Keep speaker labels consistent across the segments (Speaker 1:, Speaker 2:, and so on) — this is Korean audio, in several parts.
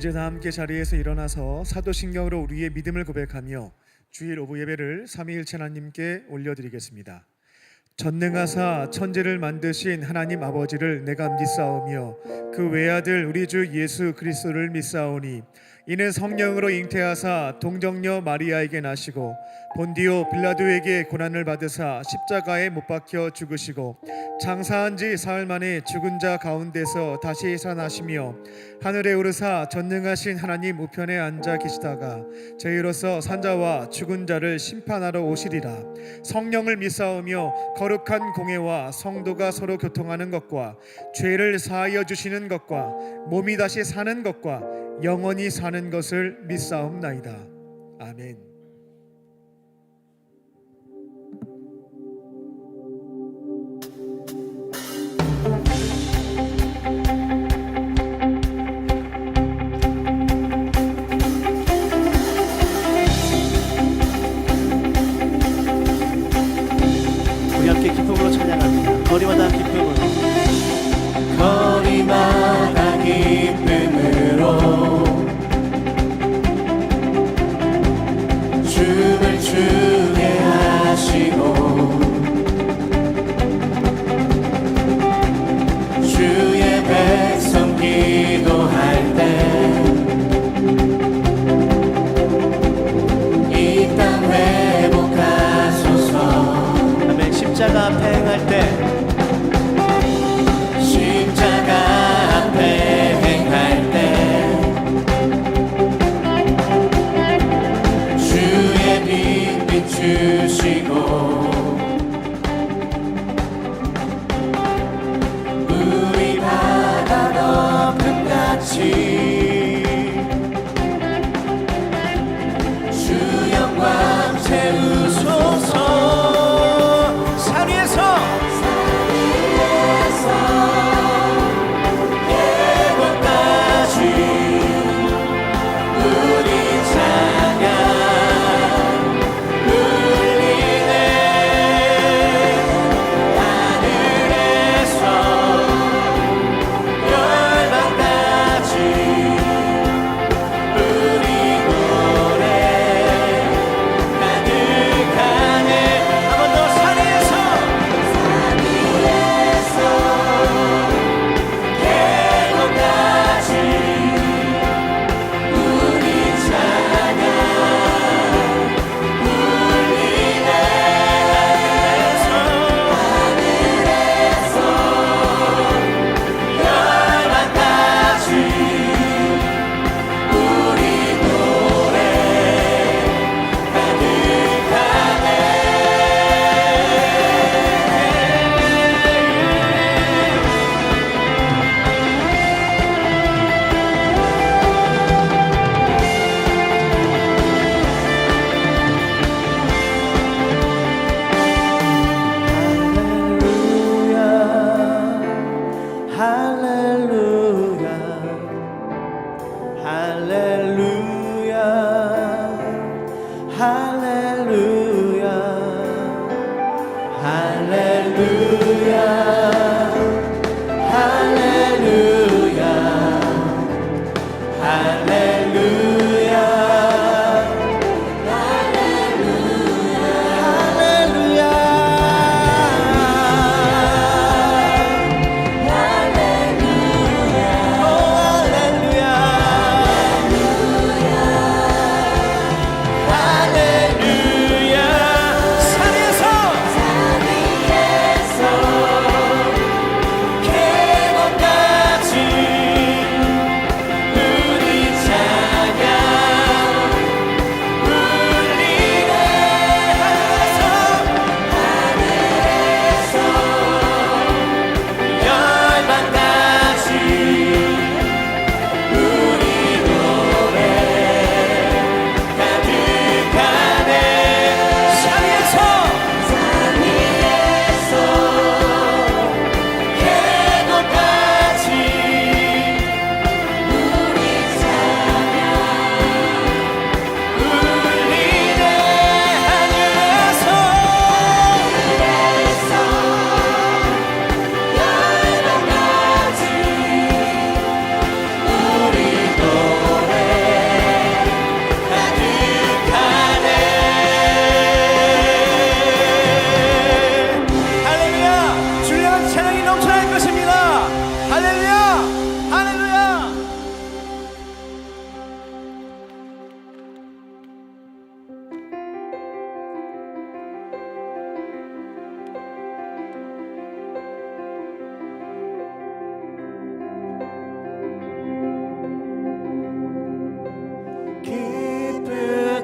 Speaker 1: 이제 다 함께 자리에서 일어나서 사도신경으로 우리의 믿음을 고백하며 주일 오후 예배를 삼위일체 하나님께 올려드리겠습니다. 전능하사 천지를 만드신 하나님 아버지를 내가 믿사오며 그 외아들 우리 주 예수 그리스도를 믿사오니 이는 성령으로 잉태하사 동정녀 마리아에게 나시고 본디오 빌라도에게 고난을 받으사 십자가에 못 박혀 죽으시고 장사한 지 사흘 만에 죽은 자 가운데서 다시 살아나시며 하늘에 오르사 전능하신 하나님 우편에 앉아 계시다가 저희로서 산자와 죽은 자를 심판하러 오시리라. 성령을 믿사오며 거룩한 공회와 성도가 서로 교통하는 것과 죄를 사하여 주시는 것과 몸이 다시 사는 것과 영원히 사는 것을 믿사옵나이다. 아멘.
Speaker 2: 우리 함께 기쁨으로 찬양합니다. 거리마다 기쁨으로, 거리마다 기쁨으로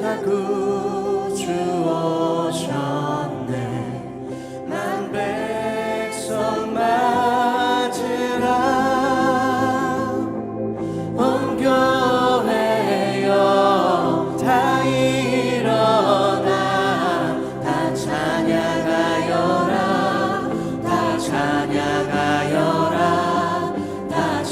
Speaker 2: 다 구주 오셨네. 만 백성 맞으라. 온 교회여 다 일어나. 다 찬양하여라. 다 찬양하여라. 다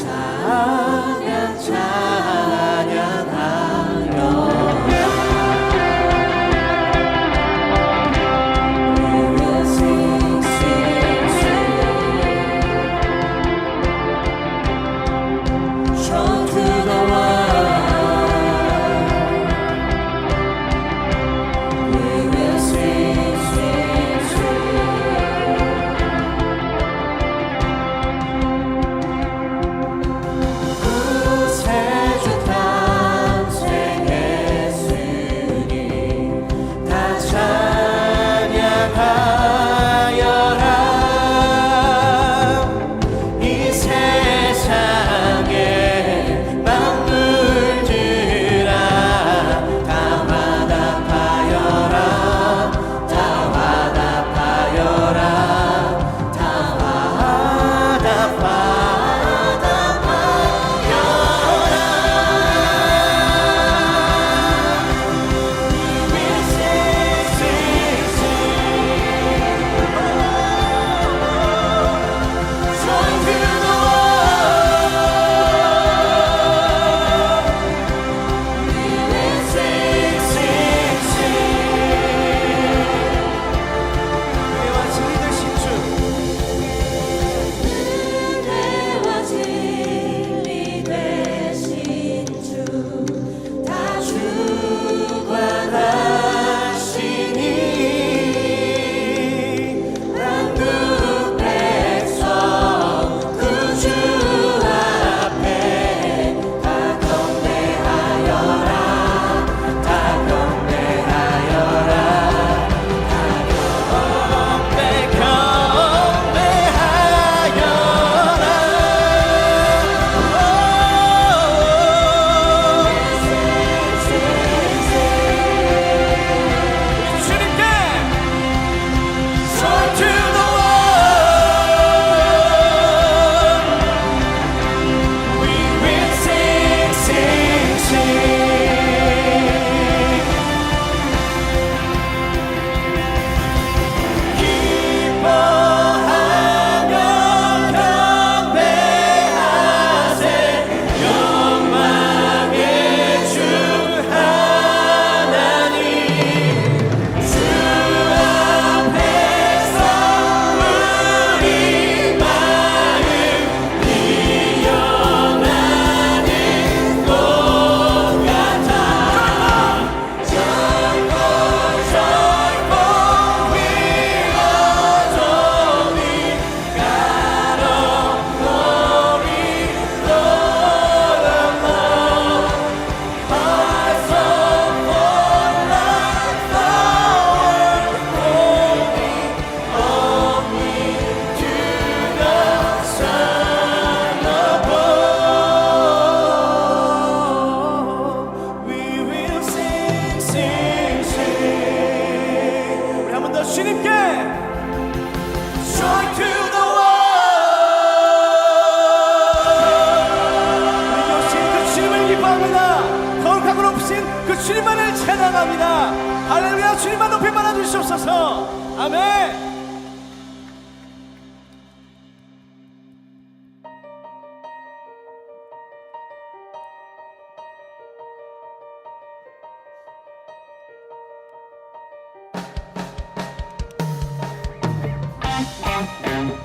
Speaker 3: 주님만을 찬양합니다. 할렐루야. 주님만 높이 말아 주시옵소서. 아멘.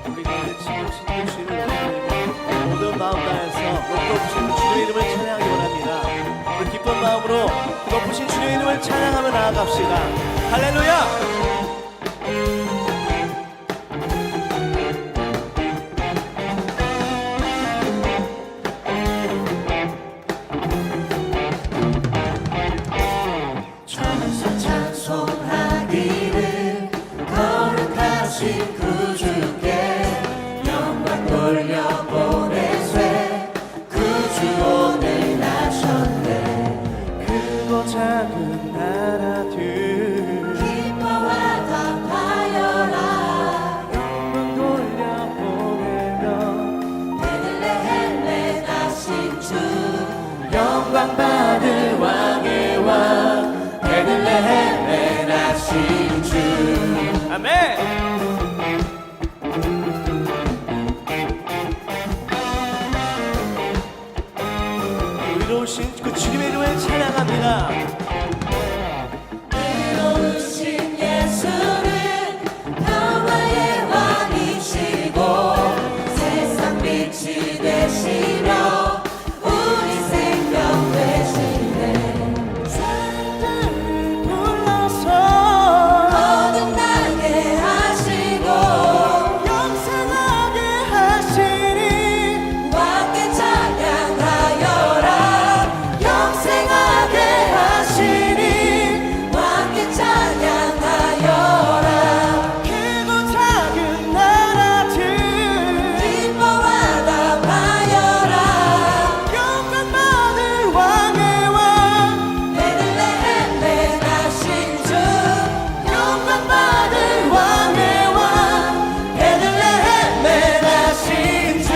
Speaker 2: 우리가 지금 신의 주님을 높이고 모든 마음 다해서 높으신 주님의 이름을 찬양하기 원합니다. 우리 기쁜 마음으로 높으신 주님의 이름을 찬양하며 나아갑시다. 할렐루야. 작은 나라들
Speaker 4: 기뻐하답하여라.
Speaker 2: 영광 돌려보내며
Speaker 4: 베들레헴에 나신 주
Speaker 2: 영광 받을 왕의 왕 베들레헴에 나신 주 아멘. 의로우신 그 주님의 이름을 찬양합니다.
Speaker 4: 의로우신 예수는 평화의 왕이시고 세상 빛이 되시며 우리 생명 되시네.
Speaker 2: 사랑을 불러서
Speaker 4: 거듭나게 하시고
Speaker 2: 영생하게 하시니
Speaker 4: 왕께 찬양하여라. 영생하게 하시니 왕께 찬양하여라.
Speaker 2: 크고 작은 나라들
Speaker 4: 기뻐하답하여라.
Speaker 2: 영광 받을 왕의 왕
Speaker 4: 베들레헴에 나신 주 영광 받을 왕의 왕
Speaker 2: 베들레헴에 나신 주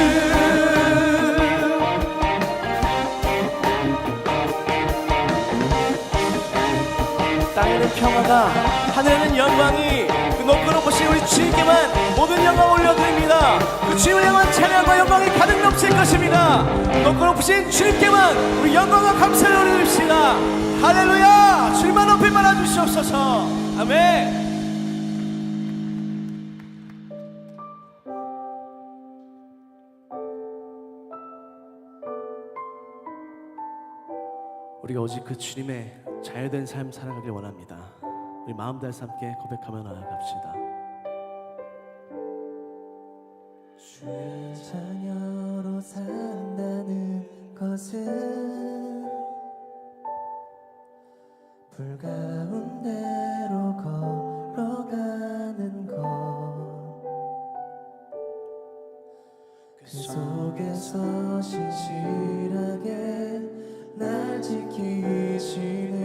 Speaker 2: 땅에는 평화가 하늘에는 영광이 그 높고 높으신 우리 주님께만 모든 영광 올려드립니다. 그 주님을 향한 찬양과 영광이 가득 넘칠 것입니다. 높고 높으신 주님께만 우리 영광과 감사를 올려드립시다. 할렐루야. 주님만 높이 말아주시옵소서. 아멘. 우리가 오직 그 주님의 자유된 삶 살아가길 원합니다. 우리 마음 다해서 함께 고백하며 나아갑시다. 주의 자녀로 산다는 것은 불 가운데로 걸어가는 것, 그 속에서 신실하게 날 지키시는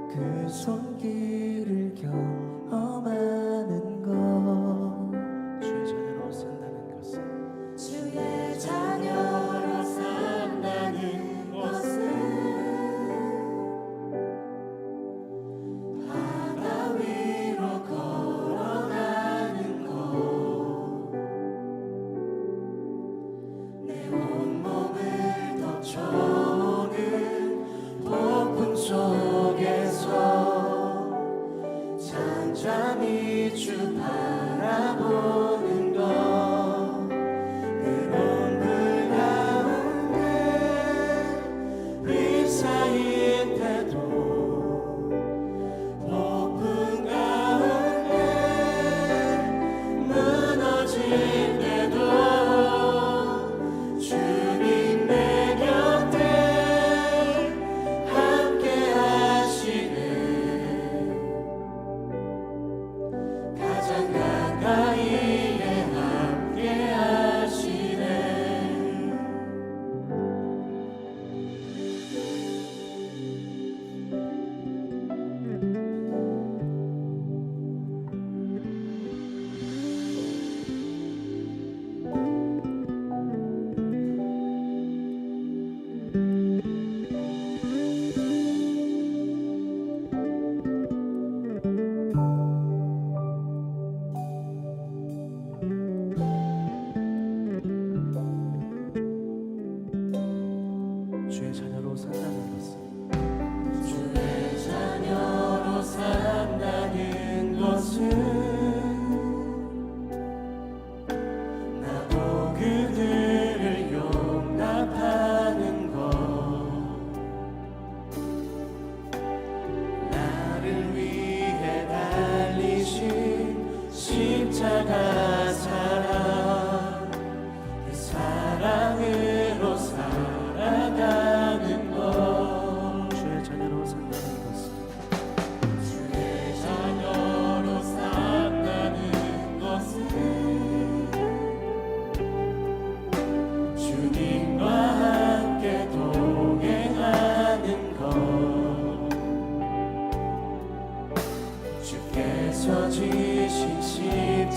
Speaker 2: 그 손길을 경험하는 것. 주의 자녀로 산다는 것은
Speaker 4: 주의 자녀로 산다는 것은 바다 위로 걸어가는 것, 내 온몸을 덮쳐오는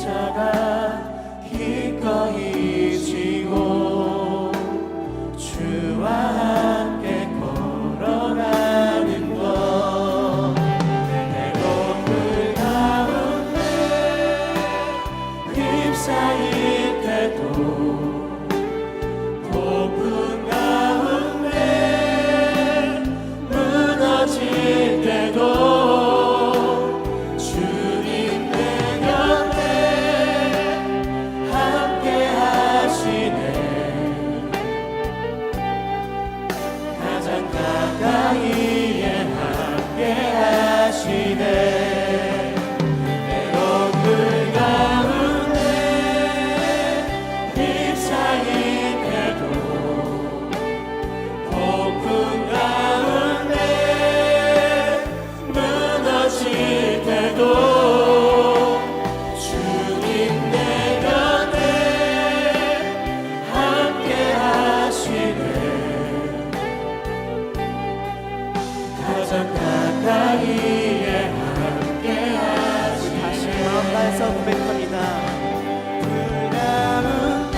Speaker 2: 십자가 기꺼이 지고 주와 함께 걸어가는 것 때론 그 가운데 휩싸일 때도 높은 가운데 무너질 때도 주님 내 곁에 함께 하시네 가장 가까이에 함께 하시네 때론 그 가운데 휩싸일 때도 폭풍 가운데 무너질 때도 주님 내 곁에 함께 하시네 가장 가까이에 함께 하시네 다시 마음 다해서 고백합니다 불 가운데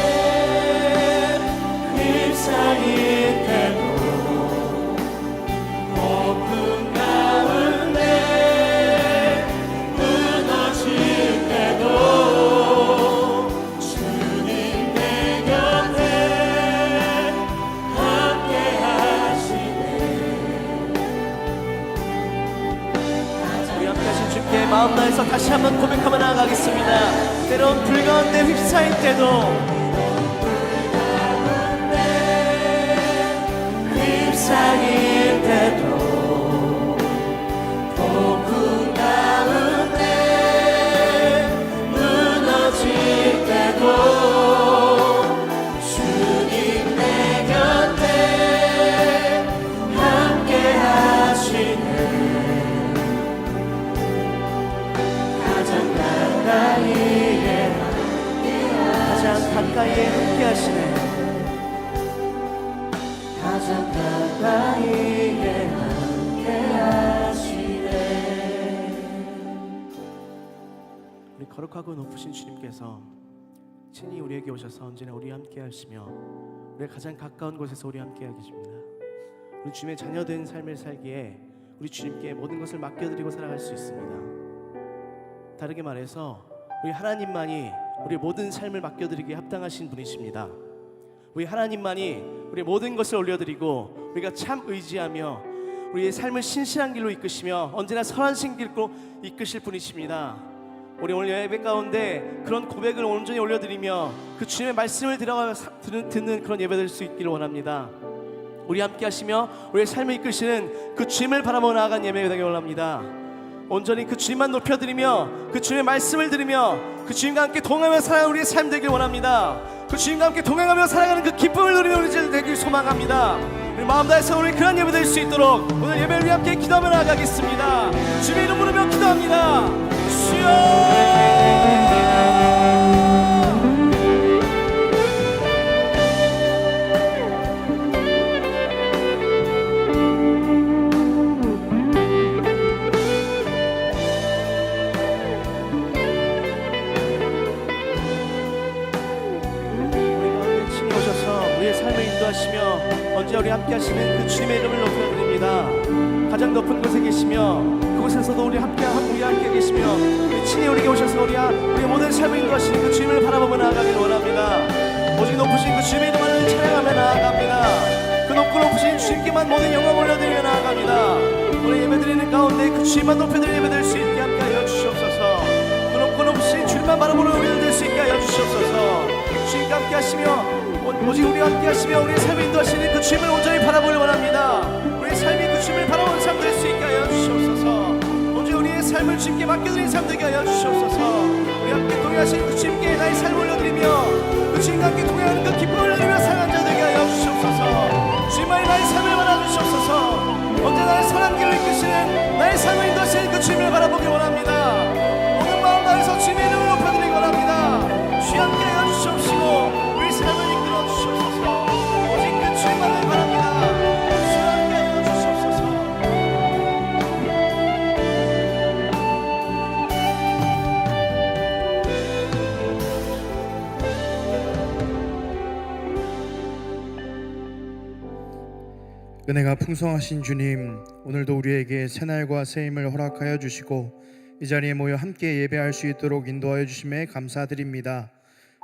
Speaker 2: 휩싸일 때도 폭풍 가운데 무너질 때도 주님 내 곁에 함께 하시네 우리 함께 하신 주께 마음 다해서 다시 한번 고백하며 나아가겠습니다 때론 불 가운데 휩싸일 때도 휩싸일 때도 폭풍 가운데 무너질 때도 주님 내 곁에 함께 하시네 가장 가까이에 함께 하시네 가장 가까이에 함께 하시네 우리 거룩하고 높으신 주님께서 친히 우리에게 오셔서 언제나 우리와 함께 하시며 우리가 가장 가까운 곳에서 우리와 함께 하십니다 우리 주님의 자녀된 삶을 살기에 우리 주님께 모든 것을 맡겨드리고 살아갈 수 있습니다 다르게 말해서 우리 하나님만이 우리의 모든 삶을 맡겨드리기에 합당하신 분이십니다 우리 하나님만이 우리의 모든 것을 올려드리고 우리가 참 의지하며 우리의 삶을 신실한 길로 이끄시며 언제나 선하신 길로 이끄실 분이십니다 우리 오늘 예배 가운데 그런 고백을 온전히 올려드리며 그 주님의 말씀을 듣는 그런 예배 될 수 있기를 원합니다 우리 함께 하시며 우리의 삶을 이끄시는 그 주님을 바라보며 나아간 예배가 되길 원합니다 온전히 그 주님만 높여드리며 그 주님의 말씀을 들으며 그 주님과 함께 동행하며 살아가는 우리의 삶 되길 원합니다 그 주님과 함께 동행하며 살아가는 그 기쁨을 누리며 우리 들 되길 소망합니다 우리 마음 다해서 우리 그런 예배 될 수 있도록 오늘 예배를 위해 함께 기도하며 나아가겠습니다 주님의 이름 부르며 기도합니다 주여 하시며 언제 우리 함께 하시는 그 주님의 이름을 높여드립니다 가장 높은 곳에 계시며 그곳에서도 우리와 함께 계시며 친히 우리에게 오셔서 우리의 모든 삶을 인도하시는 그 주님을 바라보며 나아가기를 원합니다 오직 높으신 그 주님의 이름을 찬양하며 나아갑니다 그 높고 높으신 주님께만 모든 영광을 올려드리며 나아갑니다 오늘 예배드리는 가운데 그 주님만 높여드리는 예배 될 수 있게 함께 하여 주시옵소서 그 높고 높으신 주님만 바라보는 예배 될 수 있게 하여 주시옵소서 주님과 함께 하시며 오직 우리와 함께 하시며 우리의 삶을 인도하시는 그 주님을 온전히 바라보려 원합니다 우리의 삶이 그 주님을 바라보는 삶 될 수 있게 하여 주시옵소서 오직 우리의 삶을 주님께 맡겨드리는 삶 되게 하여 주시옵소서 우리 함께 동행하시는 그 주님께 나의 삶을 올려드리며 그 주님과 함께 동행하는 그 기쁨을 누리며 살아가는 자 되게 하여 주시옵소서 주님만이 나의 삶을 바라주시옵소서 언제 나의 선한 길을 이끄시는 나의 삶을 인도하시는 그 주님을 바라보기 원합니다 모든 마음 다해서 주님의 이름을 높여드리기 원합니다 주님 함께 하여 주시옵시고 우리 삶을 이끌어 주시옵소서 오직 그 주님만을 바랍니다 주님 함께 하여 주시옵소서
Speaker 1: 은혜가 풍성하신 주님, 오늘도 우리에게 새날과 새힘을 허락하여 주시고 이 자리에 모여 함께 예배할 수 있도록 인도하여 주심에 감사드립니다.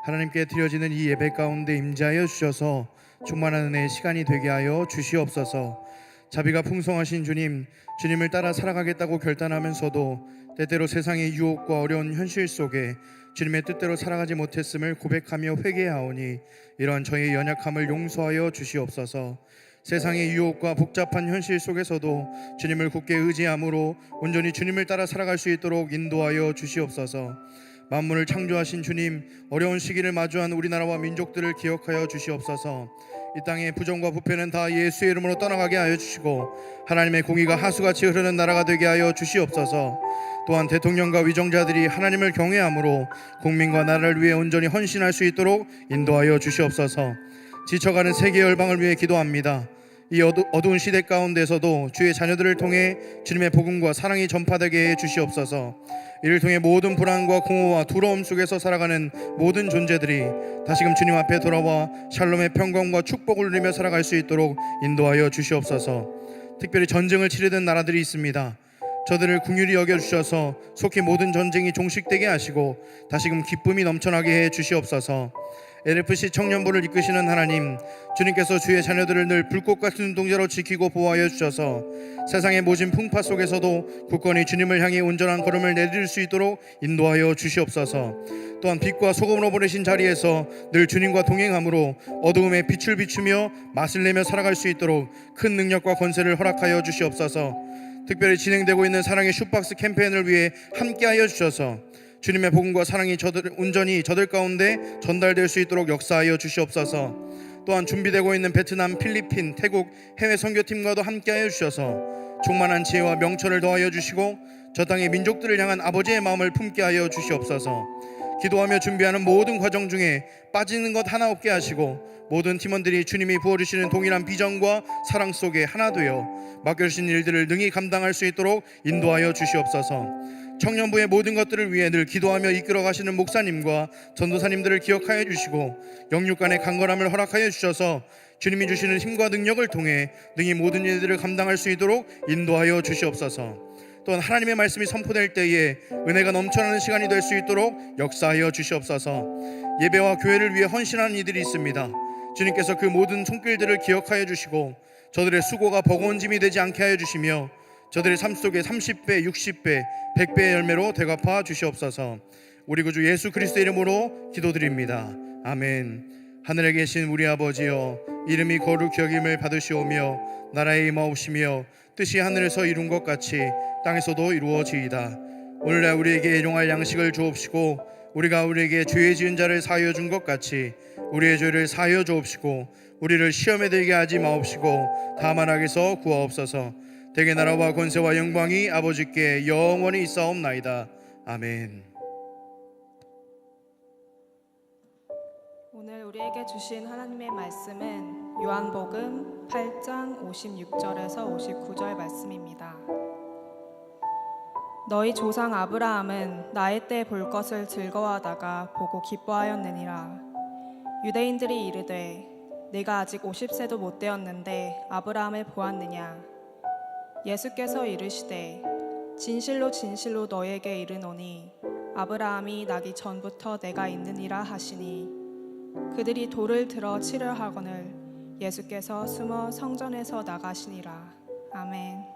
Speaker 1: 하나님께 드려지는 이 예배 가운데 임재하여 주셔서 충만한 은혜의 시간이 되게 하여 주시옵소서. 자비가 풍성하신 주님, 주님을 따라 살아가겠다고 결단하면서도 때때로 세상의 유혹과 어려운 현실 속에 주님의 뜻대로 살아가지 못했음을 고백하며 회개하오니 이러한 저희의 연약함을 용서하여 주시옵소서. 세상의 유혹과 복잡한 현실 속에서도 주님을 굳게 의지함으로 온전히 주님을 따라 살아갈 수 있도록 인도하여 주시옵소서. 만물을 창조하신 주님, 어려운 시기를 마주한 우리나라와 민족들을 기억하여 주시옵소서. 이 땅의 부정과 부패는 다 예수의 이름으로 떠나가게 하여 주시고 하나님의 공의가 하수같이 흐르는 나라가 되게 하여 주시옵소서. 또한 대통령과 위정자들이 하나님을 경외함으로 국민과 나라를 위해 온전히 헌신할 수 있도록 인도하여 주시옵소서. 지쳐가는 세계 열방을 위해 기도합니다. 이 어두운 시대 가운데서도 주의 자녀들을 통해 주님의 복음과 사랑이 전파되게 해 주시옵소서. 이를 통해 모든 불안과 공허와 두려움 속에서 살아가는 모든 존재들이 다시금 주님 앞에 돌아와 샬롬의 평강과 축복을 누리며 살아갈 수 있도록 인도하여 주시옵소서. 특별히 전쟁을 치르던 나라들이 있습니다. 저들을 긍휼히 여겨주셔서 속히 모든 전쟁이 종식되게 하시고 다시금 기쁨이 넘쳐나게 해 주시옵소서. LFC 청년부를 이끄시는 하나님, 주님께서 주의 자녀들을 늘 불꽃 같은 눈동자로 지키고 보호하여 주셔서 세상의 모진 풍파 속에서도 굳건히 주님을 향해 온전한 걸음을 내딜 수 있도록 인도하여 주시옵소서. 또한 빛과 소금으로 보내신 자리에서 늘 주님과 동행함으로 어두움에 빛을 비추며 맛을 내며 살아갈 수 있도록 큰 능력과 권세를 허락하여 주시옵소서. 특별히 진행되고 있는 사랑의 슈박스 캠페인을 위해 함께하여 주셔서 주님의 복음과 사랑이 온전히 저들 가운데 전달될 수 있도록 역사하여 주시옵소서. 또한 준비되고 있는 베트남, 필리핀, 태국 해외 선교팀과도 함께하여 주셔서 충만한 지혜와 명철을 더하여 주시고 저 땅의 민족들을 향한 아버지의 마음을 품게 하여 주시옵소서. 기도하며 준비하는 모든 과정 중에 빠지는 것 하나 없게 하시고 모든 팀원들이 주님이 부어주시는 동일한 비전과 사랑 속에 하나 되어 맡겨주신 일들을 능히 감당할 수 있도록 인도하여 주시옵소서. 청년부의 모든 것들을 위해 늘 기도하며 이끌어 가시는 목사님과 전도사님들을 기억하여 주시고 영육간의 강건함을 허락하여 주셔서 주님이 주시는 힘과 능력을 통해 능히 모든 일들을 감당할 수 있도록 인도하여 주시옵소서. 또한 하나님의 말씀이 선포될 때에 은혜가 넘쳐나는 시간이 될 수 있도록 역사하여 주시옵소서. 예배와 교회를 위해 헌신하는 이들이 있습니다. 주님께서 그 모든 손길들을 기억하여 주시고 저들의 수고가 버거운 짐이 되지 않게 하여 주시며 저들의 삶 속에 30배, 60배, 100배의 열매로 대갚아 주시옵소서. 우리 구주 예수 그리스도의 이름으로 기도드립니다. 아멘. 하늘에 계신 우리 아버지여, 이름이 거룩히 여김을 받으시오며 나라에 임하옵시며 뜻이 하늘에서 이룬 것 같이 땅에서도 이루어지이다. 오늘날 우리에게 일용할 양식을 주옵시고 우리가 우리에게 죄 지은 자를 사하여 준 것 같이 우리의 죄를 사하여 주옵시고 우리를 시험에 들게 하지 마옵시고 다만 악에서 구하옵소서. 대개 나라와 권세와 영광이 아버지께 영원히 있사옵나이다. 아멘.
Speaker 5: 오늘 우리에게 주신 하나님의 말씀은 요한복음 8장 56절에서 59절 말씀입니다. 너희 조상 아브라함은 나의 때 볼 것을 즐거워하다가 보고 기뻐하였느니라. 유대인들이 이르되 네가 아직 50세도 못 되었는데 아브라함을 보았느냐. 예수께서 이르시되 진실로 진실로 너희에게 이르노니 아브라함이 나기 전부터 내가 있느니라 하시니 그들이 돌을 들어 치려 하거늘 예수께서 숨어 성전에서 나가시니라. 아멘.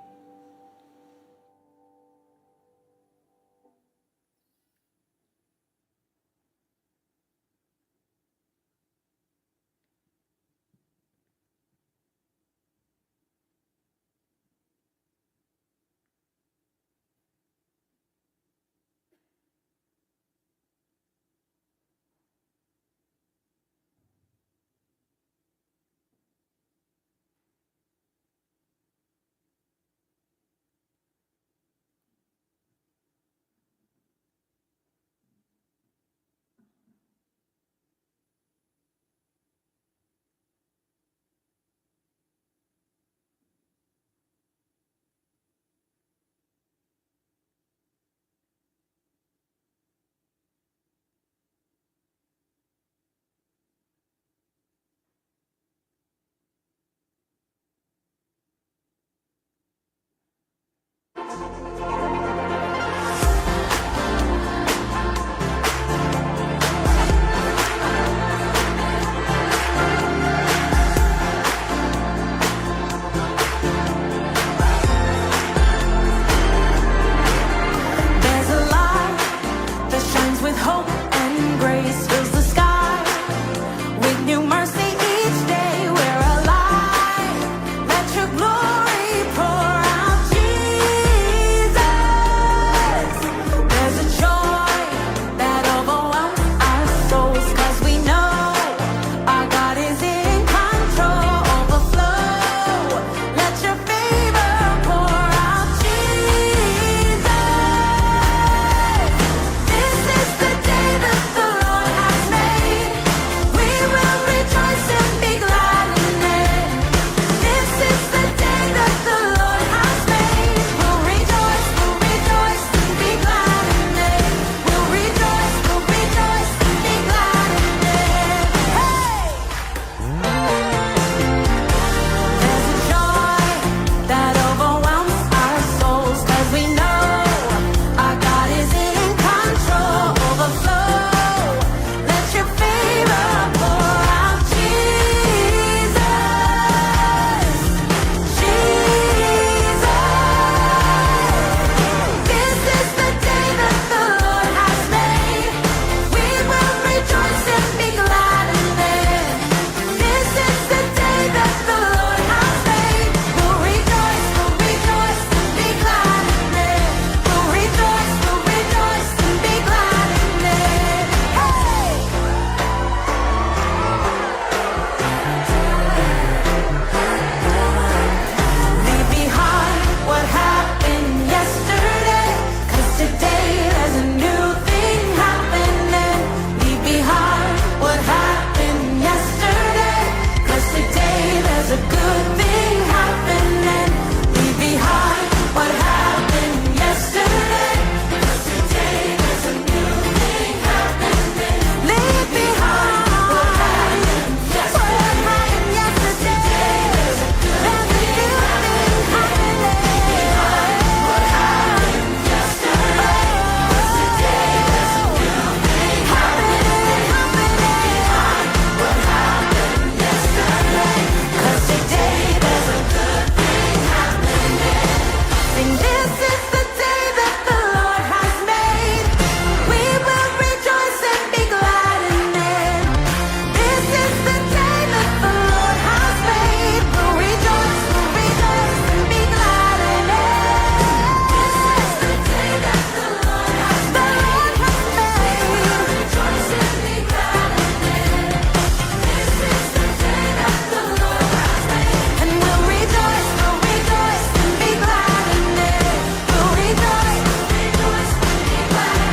Speaker 4: There's a light that shines with hope and grace, fills the sky with new mercy each day. We're alive. Let your glory pour out, Jesus. There's a joy that overwhelms our souls, 'cause we know our God is in control. Overflow. Let your favor pour out, Jesus. This is the day that the Lord has made. We will rejoice and be glad in it. This is the day that the Lord has made. We'll rejoice and be glad in it. We'll rejoice and be glad in it. Hey! There's a joy that overwhelms our souls, 'cause we know our God is in control. Overflow. Let your favor pour out, Jesus. Jesus. This is the day that the Lord has made. We will rejoice and be glad in it. This is the day that the Lord has made. We'll rejoice and be glad in it. We'll rejoice and be glad in it. Hey! Leave behind what happened yesterday, 'cause today there's a new thing happening. Leave behind what happened yesterday, 'cause today there's a good thing happening. Leave behind what happened yesterday, 'cause today there's a new thing happening. Leave behind what happened yesterday. There's a new thing happening. What happened yesterday, 'cause today there's a new thing happening. What happened yesterday, 'cause today there's a good thing happening. Sing, this is the day that the Lord has made. We will rejoice and be glad in it. This is the day that the Lord has made. We'll rejoice and be glad in it. This is the day that the Lord has made. We'll rejoice and be glad in it. This is the day that the Lord has made. And we'll rejoice and be glad in it. We'll rejoice and be glad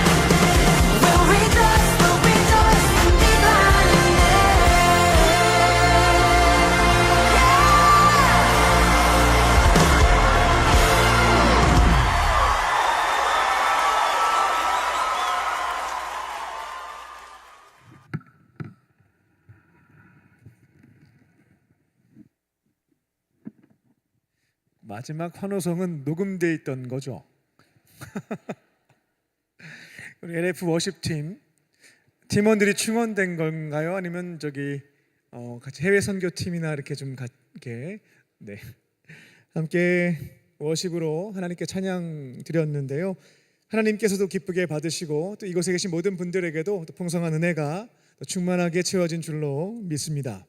Speaker 4: in it. We'll rejoice and be glad in
Speaker 1: 마지막 환호성은 녹음돼 있던 거죠. 우리 LF 워십팀 팀원들이 충원된 건가요? 아니면 같이 해외 선교팀이나 이렇게 좀 이렇게 함께 워십으로 하나님께 찬양 드렸는데요. 하나님께서도 기쁘게 받으시고 또 이곳에 계신 모든 분들에게도 또 풍성한 은혜가 또 충만하게 채워진 줄로 믿습니다.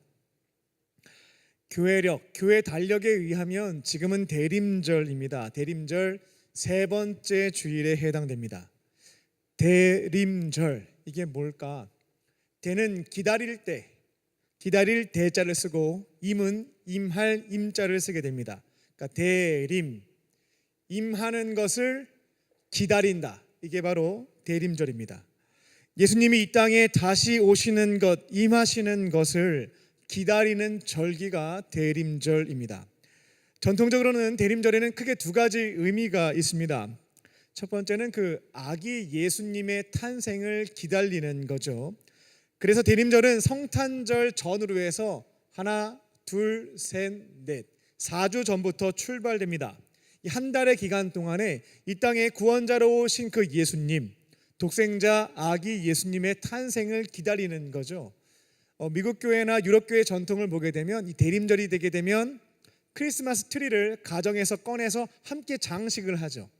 Speaker 1: 교회력, 교회 달력에 의하면 지금은 대림절입니다. 대림절 세 번째 주일에 해당됩니다. 대림절, 이게 뭘까? 대는 기다릴 때, 기다릴 대자를 쓰고 임은 임할 임자를 쓰게 됩니다. 그러니까 대림, 임하는 것을 기다린다. 이게 바로 대림절입니다. 예수님이 이 땅에 다시 오시는 것, 임하시는 것을 기다리는 절기가 대림절입니다. 전통적으로는 대림절에는 크게 두 가지 의미가 있습니다. 첫 번째는 그 아기 예수님의 탄생을 기다리는 거죠. 그래서 대림절은 성탄절 전후로 해서 하나, 둘, 셋, 넷 4주 전부터 출발됩니다. 이 한 달의 기간 동안에 이 땅에 구원자로 오신 그 예수님, 독생자 아기 예수님의 탄생을 기다리는 거죠. 미국 교회나 유럽 교회 전통을 보게 되면 이 대림절이 되게 되면 크리스마스 트리를 가정에서 꺼내서 함께 장식을 하죠.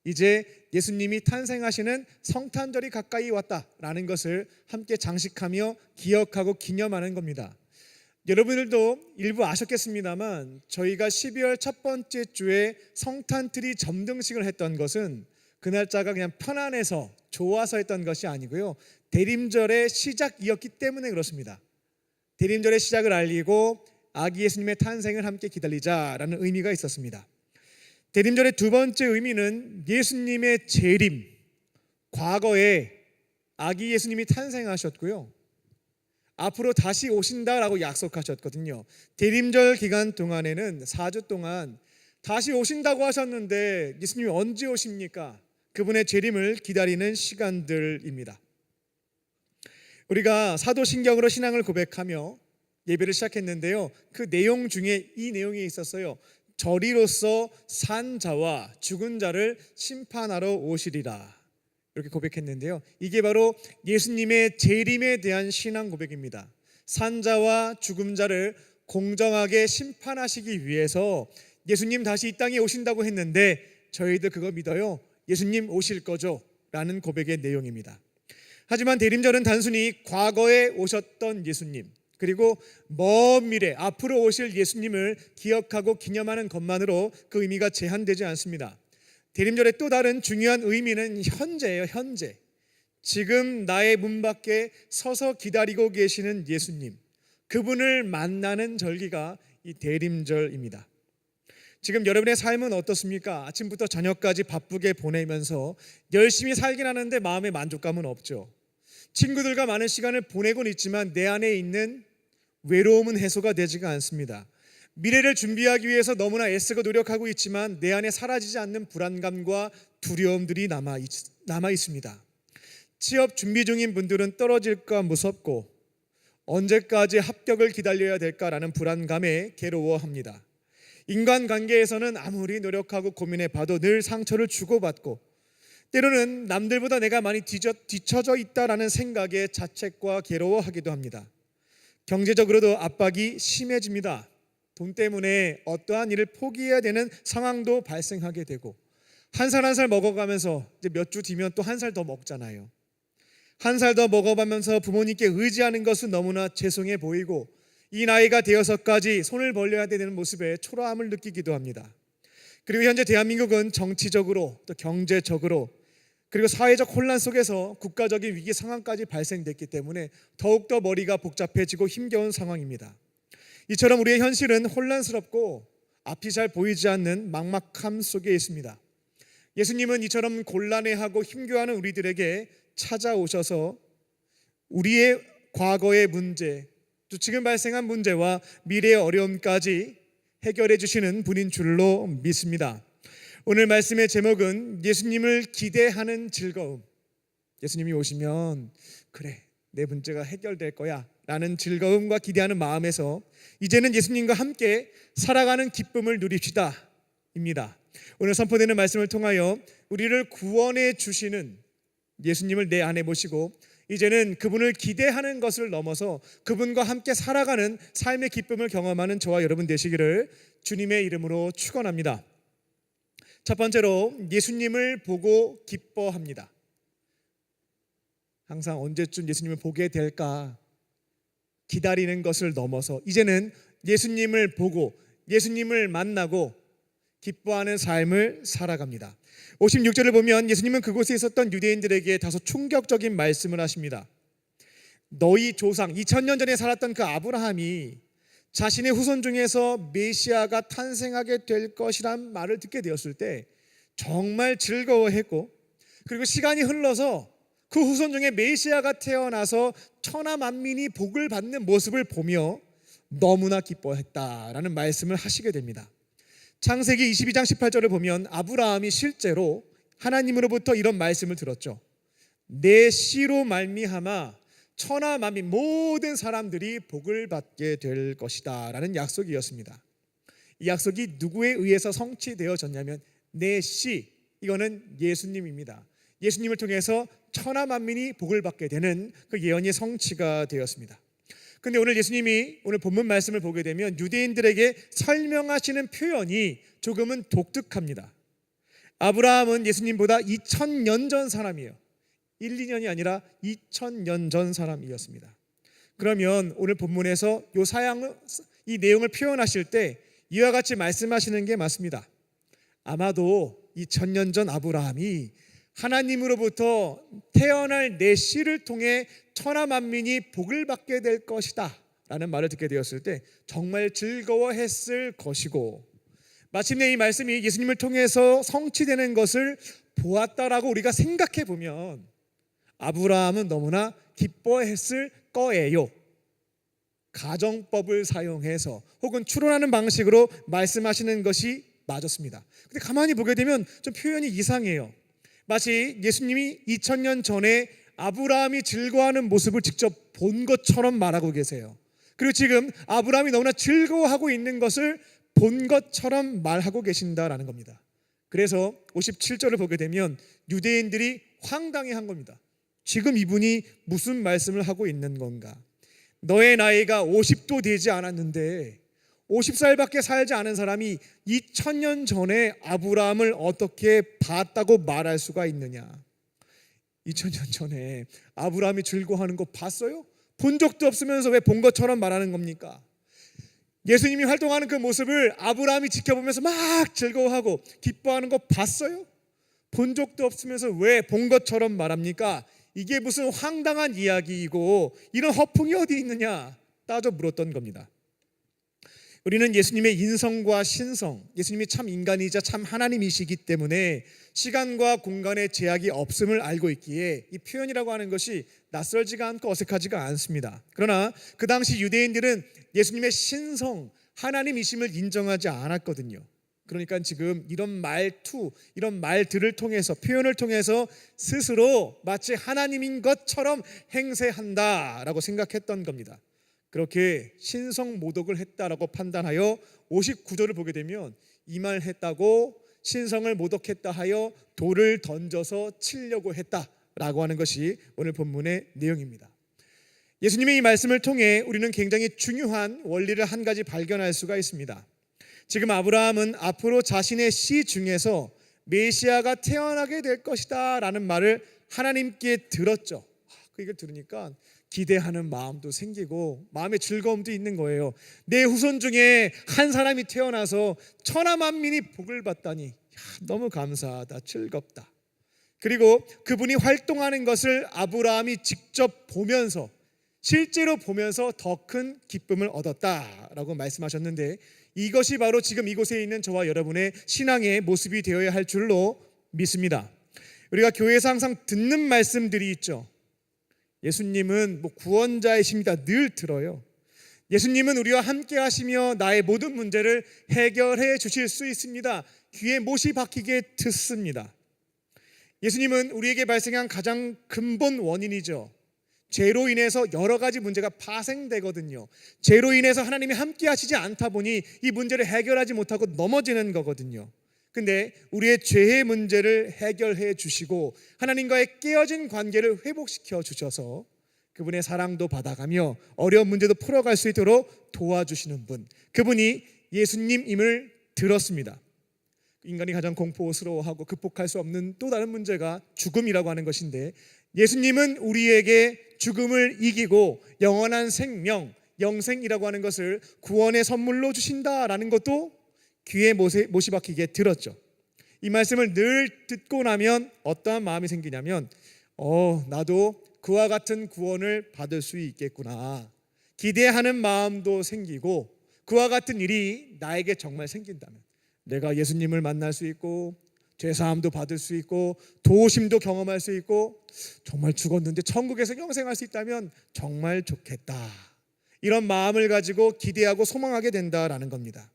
Speaker 1: 이제 예수님이 탄생하시는 성탄절이 가까이 왔다라는 것을 함께 장식하며 기억하고 기념하는 겁니다. 여러분들도 일부 아셨겠습니다만 저희가 12월 첫 번째 주에 성탄트리 점등식을 했던 것은 그 날짜가 그냥 편안해서 좋아서 했던 것이 아니고요, 대림절의 시작이었기 때문에 그렇습니다. 대림절의 시작을 알리고 아기 예수님의 탄생을 함께 기다리자라는 의미가 있었습니다. 대림절의 두 번째 의미는 예수님의 재림, 과거에 아기 예수님이 탄생하셨고요, 앞으로 다시 오신다라고 약속하셨거든요. 대림절 기간 동안에는 4주 동안 다시 오신다고 하셨는데 예수님이 언제 오십니까? 그분의 재림을 기다리는 시간들입니다. 우리가 사도신경으로 신앙을 고백하며 예배를 시작했는데요, 그 내용 중에 이 내용이 있었어요. 저리로서 산 자와 죽은 자를 심판하러 오시리라, 이렇게 고백했는데요, 이게 바로 예수님의 재림에 대한 신앙 고백입니다. 산 자와 죽은 자를 공정하게 심판하시기 위해서 예수님 다시 이 땅에 오신다고 했는데 저희도 그거 믿어요. 예수님 오실 거죠? 라는 고백의 내용입니다. 하지만 대림절은 단순히 과거에 오셨던 예수님, 그리고 먼 미래 앞으로 오실 예수님을 기억하고 기념하는 것만으로 그 의미가 제한되지 않습니다. 대림절의 또 다른 중요한 의미는 현재예요. 현재, 지금 나의 문 밖에 서서 기다리고 계시는 예수님, 그분을 만나는 절기가 이 대림절입니다. 지금 여러분의 삶은 어떻습니까? 아침부터 저녁까지 바쁘게 보내면서 열심히 살긴 하는데 마음의 만족감은 없죠. 친구들과 많은 시간을 보내곤 있지만 내 안에 있는 외로움은 해소가 되지가 않습니다. 미래를 준비하기 위해서 너무나 애쓰고 노력하고 있지만 내 안에 사라지지 않는 불안감과 두려움들이 남아 있습니다. 취업 준비 중인 분들은 떨어질까 무섭고 언제까지 합격을 기다려야 될까라는 불안감에 괴로워합니다. 인간관계에서는 아무리 노력하고 고민해봐도 늘 상처를 주고받고 때로는 남들보다 내가 많이 뒤처져 있다라는 생각에 자책과 괴로워하기도 합니다. 경제적으로도 압박이 심해집니다. 돈 때문에 어떠한 일을 포기해야 되는 상황도 발생하게 되고 한 살 한 살 먹어가면서 이제 몇 주 뒤면 또 한 살 더 먹잖아요. 한 살 더 먹어가면서 부모님께 의지하는 것은 너무나 죄송해 보이고 이 나이가 되어서까지 손을 벌려야 되는 모습에 초라함을 느끼기도 합니다. 그리고 현재 대한민국은 정치적으로 또 경제적으로 그리고 사회적 혼란 속에서 국가적인 위기 상황까지 발생됐기 때문에 더욱더 머리가 복잡해지고 힘겨운 상황입니다. 이처럼 우리의 현실은 혼란스럽고 앞이 잘 보이지 않는 막막함 속에 있습니다. 예수님은 이처럼 곤란해하고 힘겨워하는 우리들에게 찾아오셔서 우리의 과거의 문제, 또 지금 발생한 문제와 미래의 어려움까지 해결해 주시는 분인 줄로 믿습니다. 오늘 말씀의 제목은 예수님을 기대하는 즐거움. 예수님이 오시면 그래, 내 문제가 해결될 거야 라는 즐거움과 기대하는 마음에서 이제는 예수님과 함께 살아가는 기쁨을 누립시다 입니다. 오늘 선포되는 말씀을 통하여 우리를 구원해 주시는 예수님을 내 안에 모시고 이제는 그분을 기대하는 것을 넘어서 그분과 함께 살아가는 삶의 기쁨을 경험하는 저와 여러분 되시기를 주님의 이름으로 축원합니다. 첫 번째로 예수님을 보고 기뻐합니다. 항상 언제쯤 예수님을 보게 될까 기다리는 것을 넘어서 이제는 예수님을 보고 예수님을 만나고 기뻐하는 삶을 살아갑니다. 56절을 보면 예수님은 그곳에 있었던 유대인들에게 다소 충격적인 말씀을 하십니다. 너희 조상 2000년 전에 살았던 그 아브라함이 자신의 후손 중에서 메시아가 탄생하게 될 것이란 말을 듣게 되었을 때 정말 즐거워했고 그리고 시간이 흘러서 그 후손 중에 메시아가 태어나서 천하 만민이 복을 받는 모습을 보며 너무나 기뻐했다라는 말씀을 하시게 됩니다. 창세기 22장 18절을 보면 아브라함이 실제로 하나님으로부터 이런 말씀을 들었죠. 내 씨로 말미암아 천하 만민 모든 사람들이 복을 받게 될 것이다 라는 약속이었습니다. 이 약속이 누구에 의해서 성취되어졌냐면 내 씨, 이거는 예수님입니다. 예수님을 통해서 천하 만민이 복을 받게 되는 그 예언이 성취가 되었습니다. 근데 오늘 예수님이 오늘 본문 말씀을 보게 되면 유대인들에게 설명하시는 표현이 조금은 독특합니다. 아브라함은 예수님보다 2000년 전 사람이에요. 1, 2년이 아니라 2000년 전 사람이었습니다. 그러면 오늘 본문에서 이 내용을 표현하실 때 이와 같이 말씀하시는 게 맞습니다. 아마도 2000년 전 아브라함이 하나님으로부터 태어날 내 씨를 통해 천하 만민이 복을 받게 될 것이다 라는 말을 듣게 되었을 때 정말 즐거워했을 것이고, 마침내 이 말씀이 예수님을 통해서 성취되는 것을 보았다라고 우리가 생각해 보면 아브라함은 너무나 기뻐했을 거예요. 가정법을 사용해서 혹은 추론하는 방식으로 말씀하시는 것이 맞았습니다. 근데 가만히 보게 되면 좀 표현이 이상해요. 마치 예수님이 2000년 전에 아브라함이 즐거워하는 모습을 직접 본 것처럼 말하고 계세요. 그리고 지금 아브라함이 너무나 즐거워하고 있는 것을 본 것처럼 말하고 계신다라는 겁니다. 그래서 57절을 보게 되면 유대인들이 황당해한 겁니다. 지금 이분이 무슨 말씀을 하고 있는 건가? 너의 나이가 50도 되지 않았는데 50살밖에 살지 않은 사람이 2000년 전에 아브라함을 어떻게 봤다고 말할 수가 있느냐? 2000년 전에 아브라함이 즐거워하는 거 봤어요? 본 적도 없으면서 왜 본 것처럼 말하는 겁니까? 예수님이 활동하는 그 모습을 아브라함이 지켜보면서 막 즐거워하고 기뻐하는 거 봤어요? 본 적도 없으면서 왜 본 것처럼 말합니까? 이게 무슨 황당한 이야기이고 이런 허풍이 어디 있느냐 따져 물었던 겁니다. 우리는 예수님의 인성과 신성, 예수님이 참 인간이자 참 하나님이시기 때문에 시간과 공간의 제약이 없음을 알고 있기에 이 표현이라고 하는 것이 낯설지가 않고 어색하지가 않습니다. 그러나 그 당시 유대인들은 예수님의 신성, 하나님이심을 인정하지 않았거든요. 그러니까 지금 이런 말투, 이런 말들을 통해서, 표현을 통해서 스스로 마치 하나님인 것처럼 행세한다라고 생각했던 겁니다. 그렇게 신성 모독을 했다라고 판단하여 59절을 보게 되면 이 말 했다고 신성을 모독했다 하여 돌을 던져서 치려고 했다라고 하는 것이 오늘 본문의 내용입니다. 예수님의 이 말씀을 통해 우리는 굉장히 중요한 원리를 한 가지 발견할 수가 있습니다. 지금 아브라함은 앞으로 자신의 씨 중에서 메시아가 태어나게 될 것이다 라는 말을 하나님께 들었죠. 그 얘기를 들으니까 기대하는 마음도 생기고 마음의 즐거움도 있는 거예요. 내 후손 중에 한 사람이 태어나서 천하 만민이 복을 받다니 너무 감사하다, 즐겁다. 그리고 그분이 활동하는 것을 아브라함이 직접 보면서, 실제로 보면서 더 큰 기쁨을 얻었다라고 말씀하셨는데, 이것이 바로 지금 이곳에 있는 저와 여러분의 신앙의 모습이 되어야 할 줄로 믿습니다. 우리가 교회에서 항상 듣는 말씀들이 있죠. 예수님은 구원자이십니다. 늘 들어요. 예수님은 우리와 함께 하시며 나의 모든 문제를 해결해 주실 수 있습니다. 귀에 못이 박히게 듣습니다. 예수님은 우리에게 발생한 가장 근본 원인이죠. 죄로 인해서 여러 가지 문제가 파생되거든요. 죄로 인해서 하나님이 함께 하시지 않다 보니 이 문제를 해결하지 못하고 넘어지는 거거든요. 근데 우리의 죄의 문제를 해결해 주시고 하나님과의 깨어진 관계를 회복시켜 주셔서 그분의 사랑도 받아가며 어려운 문제도 풀어갈 수 있도록 도와주시는 분, 그분이 예수님임을 들었습니다. 인간이 가장 공포스러워하고 극복할 수 없는 또 다른 문제가 죽음이라고 하는 것인데, 예수님은 우리에게 죽음을 이기고 영원한 생명, 영생이라고 하는 것을 구원의 선물로 주신다라는 것도 귀에 못이 박히게 들었죠. 이 말씀을 늘 듣고 나면 어떠한 마음이 생기냐면 나도 그와 같은 구원을 받을 수 있겠구나, 기대하는 마음도 생기고, 그와 같은 일이 나에게 정말 생긴다면 내가 예수님을 만날 수 있고 죄사함도 받을 수 있고 도우심도 경험할 수 있고 정말 죽었는데 천국에서 영생할 수 있다면 정말 좋겠다, 이런 마음을 가지고 기대하고 소망하게 된다라는 겁니다.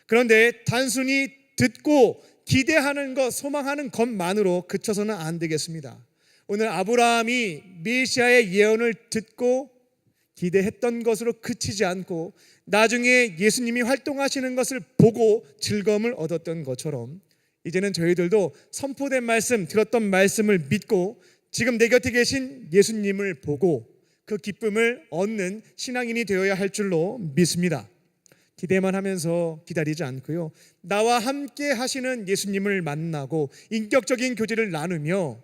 Speaker 1: 그런데 단순히 듣고 기대하는 것, 소망하는 것만으로 그쳐서는 안 되겠습니다. 오늘 아브라함이 메시아의 예언을 듣고 기대했던 것으로 그치지 않고 나중에 예수님이 활동하시는 것을 보고 즐거움을 얻었던 것처럼 이제는 저희들도 선포된 말씀, 들었던 말씀을 믿고 지금 내 곁에 계신 예수님을 보고 그 기쁨을 얻는 신앙인이 되어야 할 줄로 믿습니다. 기대만 하면서 기다리지 않고요, 나와 함께 하시는 예수님을 만나고 인격적인 교제를 나누며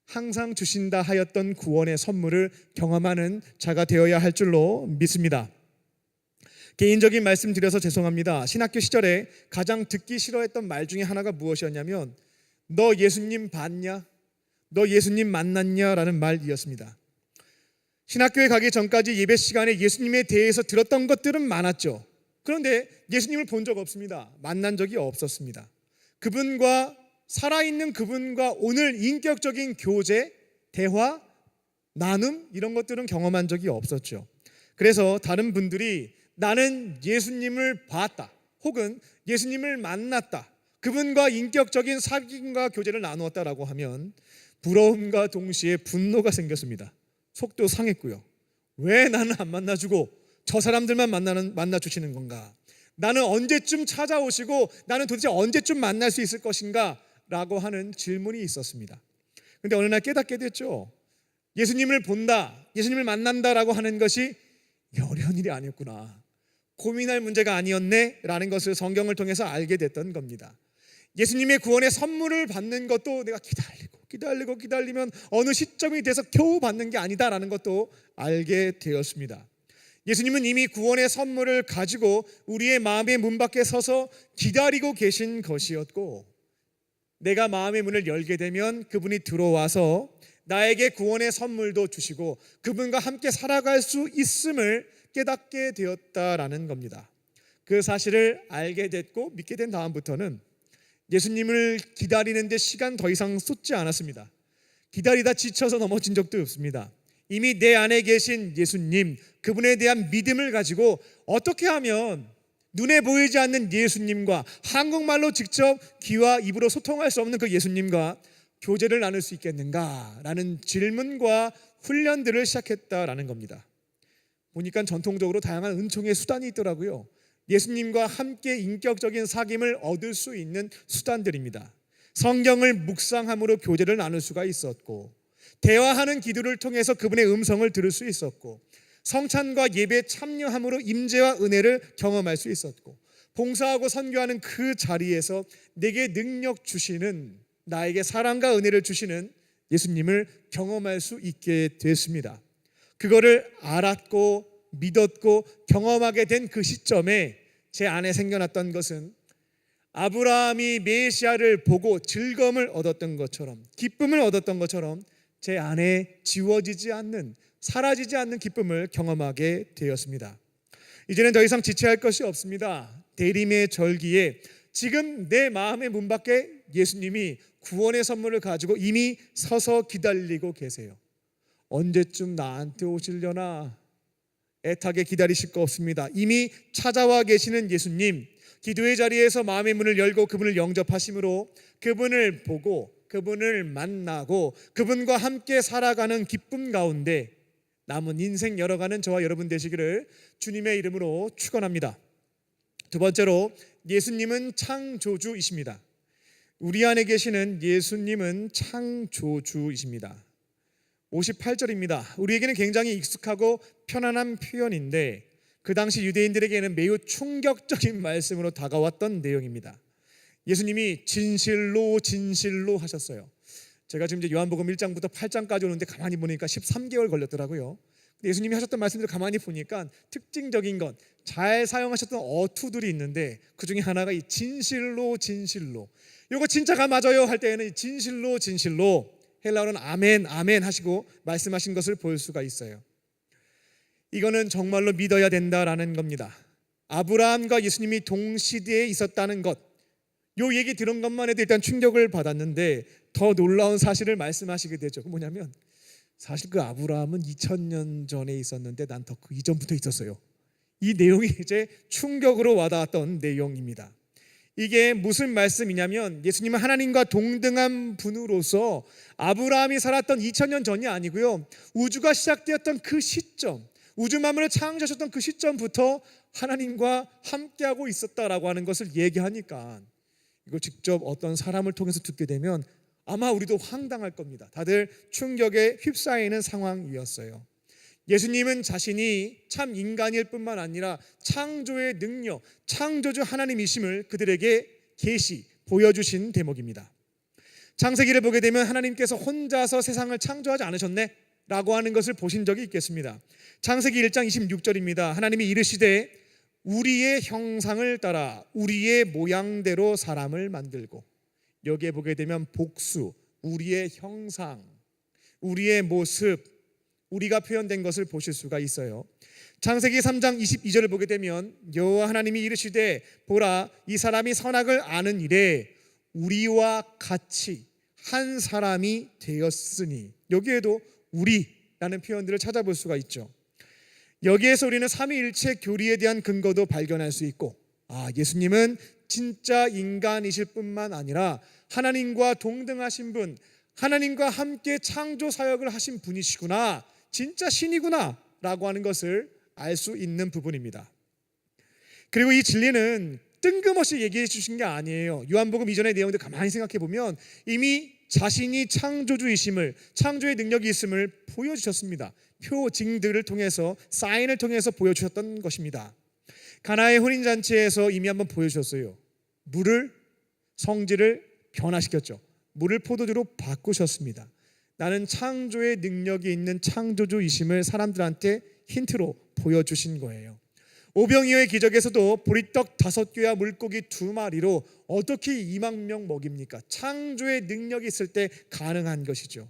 Speaker 1: 항상 주신다 하였던 구원의 선물을 경험하는 자가 되어야 할 줄로 믿습니다. 개인적인 말씀 드려서 죄송합니다. 신학교 시절에 가장 듣기 싫어했던 말 중에 하나가 무엇이었냐면 너 예수님 봤냐? 너 예수님 만났냐? 라는 말이었습니다. 신학교에 가기 전까지 예배 시간에 예수님에 대해서 들었던 것들은 많았죠. 그런데 예수님을 본 적 없습니다. 만난 적이 없었습니다. 그분과 살아있는 그분과 오늘 인격적인 교제, 대화, 나눔 이런 것들은 경험한 적이 없었죠. 그래서 다른 분들이 나는 예수님을 봤다 혹은 예수님을 만났다, 그분과 인격적인 사귐과 교제를 나누었다라고 하면 부러움과 동시에 분노가 생겼습니다. 속도 상했고요. 왜 나는 안 만나주고 저 사람들만 만나주시는 건가? 나는 언제쯤 찾아오시고 나는 도대체 언제쯤 만날 수 있을 것인가? 라고 하는 질문이 있었습니다. 그런데 어느 날 깨닫게 됐죠. 예수님을 본다, 예수님을 만난다라고 하는 것이 어려운 일이 아니었구나, 고민할 문제가 아니었네 라는 것을 성경을 통해서 알게 됐던 겁니다. 예수님의 구원의 선물을 받는 것도 내가 기다리면 어느 시점이 돼서 겨우 받는 게 아니다라는 것도 알게 되었습니다. 예수님은 이미 구원의 선물을 가지고 우리의 마음의 문 밖에 서서 기다리고 계신 것이었고, 내가 마음의 문을 열게 되면 그분이 들어와서 나에게 구원의 선물도 주시고 그분과 함께 살아갈 수 있음을 깨닫게 되었다라는 겁니다. 그 사실을 알게 됐고 믿게 된 다음부터는 예수님을 기다리는데 시간 더 이상 쏟지 않았습니다. 기다리다 지쳐서 넘어진 적도 없습니다. 이미 내 안에 계신 예수님, 그분에 대한 믿음을 가지고 어떻게 하면 눈에 보이지 않는 예수님과 한국말로 직접 귀와 입으로 소통할 수 없는 그 예수님과 교제를 나눌 수 있겠는가라는 질문과 훈련들을 시작했다라는 겁니다. 보니까 전통적으로 다양한 은총의 수단이 있더라고요. 예수님과 함께 인격적인 사귐을 얻을 수 있는 수단들입니다. 성경을 묵상함으로 교제를 나눌 수가 있었고, 대화하는 기도를 통해서 그분의 음성을 들을 수 있었고, 성찬과 예배에 참여함으로 임재와 은혜를 경험할 수 있었고, 봉사하고 선교하는 그 자리에서 내게 능력 주시는, 나에게 사랑과 은혜를 주시는 예수님을 경험할 수 있게 됐습니다. 그거를 알았고 믿었고 경험하게 된 그 시점에 제 안에 생겨났던 것은 아브라함이 메시아를 보고 즐거움을 얻었던 것처럼, 기쁨을 얻었던 것처럼 제 안에 지워지지 않는, 사라지지 않는 기쁨을 경험하게 되었습니다. 이제는 더 이상 지체할 것이 없습니다. 대림의 절기에 지금 내 마음의 문 밖에 예수님이 구원의 선물을 가지고 이미 서서 기다리고 계세요. 언제쯤 나한테 오시려나 애타게 기다리실 거 없습니다. 이미 찾아와 계시는 예수님, 기도의 자리에서 마음의 문을 열고 그분을 영접하심으로 그분을 보고 그분을 만나고 그분과 함께 살아가는 기쁨 가운데 남은 인생 열어가는 저와 여러분 되시기를 주님의 이름으로 축원합니다. 두 번째로, 예수님은 창조주이십니다. 우리 안에 계시는 예수님은 창조주이십니다. 58절입니다. 우리에게는 굉장히 익숙하고 편안한 표현인데 그 당시 유대인들에게는 매우 충격적인 말씀으로 다가왔던 내용입니다. 예수님이 진실로 진실로 하셨어요. 제가 지금 이제 요한복음 1장부터 8장까지 오는데 가만히 보니까 13개월 걸렸더라고요. 예수님이 하셨던 말씀들을 가만히 보니까 특징적인 것, 잘 사용하셨던 어투들이 있는데 그 중에 하나가 이 진실로 진실로, 이거 진짜가 맞아요 할 때에는 진실로 진실로, 헬라어는 아멘 아멘 하시고 말씀하신 것을 볼 수가 있어요. 이거는 정말로 믿어야 된다라는 겁니다. 아브라함과 예수님이 동시대에 있었다는 것, 요 얘기 들은 것만 해도 일단 충격을 받았는데 더 놀라운 사실을 말씀하시게 되죠. 그 뭐냐면 사실 그 아브라함은 2000년 전에 있었는데 난 더 그 이전부터 있었어요. 이 내용이 이제 충격으로 와닿았던 내용입니다. 이게 무슨 말씀이냐면 예수님은 하나님과 동등한 분으로서 아브라함이 살았던 2000년 전이 아니고요, 우주가 시작되었던 그 시점, 우주 만물을 창조하셨던 그 시점부터 하나님과 함께하고 있었다라고 하는 것을 얘기하니까 이거 직접 어떤 사람을 통해서 듣게 되면 아마 우리도 황당할 겁니다. 다들 충격에 휩싸이는 상황이었어요. 예수님은 자신이 참 인간일 뿐만 아니라 창조의 능력, 창조주 하나님이심을 그들에게 보여주신 대목입니다. 창세기를 보게 되면 하나님께서 혼자서 세상을 창조하지 않으셨네? 라고 하는 것을 보신 적이 있겠습니다. 창세기 1장 26절입니다. 하나님이 이르시되 우리의 형상을 따라 우리의 모양대로 사람을 만들고, 여기에 보게 되면 복수, 우리의 형상, 우리의 모습, 우리가 표현된 것을 보실 수가 있어요. 창세기 3장 22절을 보게 되면 여호와 하나님이 이르시되 보라 이 사람이 선악을 아는 일에 우리와 같이 한 사람이 되었으니, 여기에도 우리라는 표현들을 찾아볼 수가 있죠. 여기에서 우리는 삼위일체 교리에 대한 근거도 발견할 수 있고, 예수님은 진짜 인간이실 뿐만 아니라 하나님과 동등하신 분, 하나님과 함께 창조 사역을 하신 분이시구나, 진짜 신이구나 라고 하는 것을 알 수 있는 부분입니다. 그리고 이 진리는 뜬금없이 얘기해 주신 게 아니에요. 요한복음 이전의 내용들 가만히 생각해 보면 이미 자신이 창조주이심을, 창조의 능력이 있음을 보여주셨습니다. 표징들을 통해서, 사인을 통해서 보여주셨던 것입니다. 가나의 혼인잔치에서 이미 한번 보여주셨어요. 물을, 성질을 변화시켰죠. 물을 포도주로 바꾸셨습니다. 나는 창조의 능력이 있는 창조주이심을 사람들한테 힌트로 보여주신 거예요. 오병이어의 기적에서도 보리떡 5개와 물고기 2마리로 어떻게 2만 명 먹입니까? 창조의 능력이 있을 때 가능한 것이죠.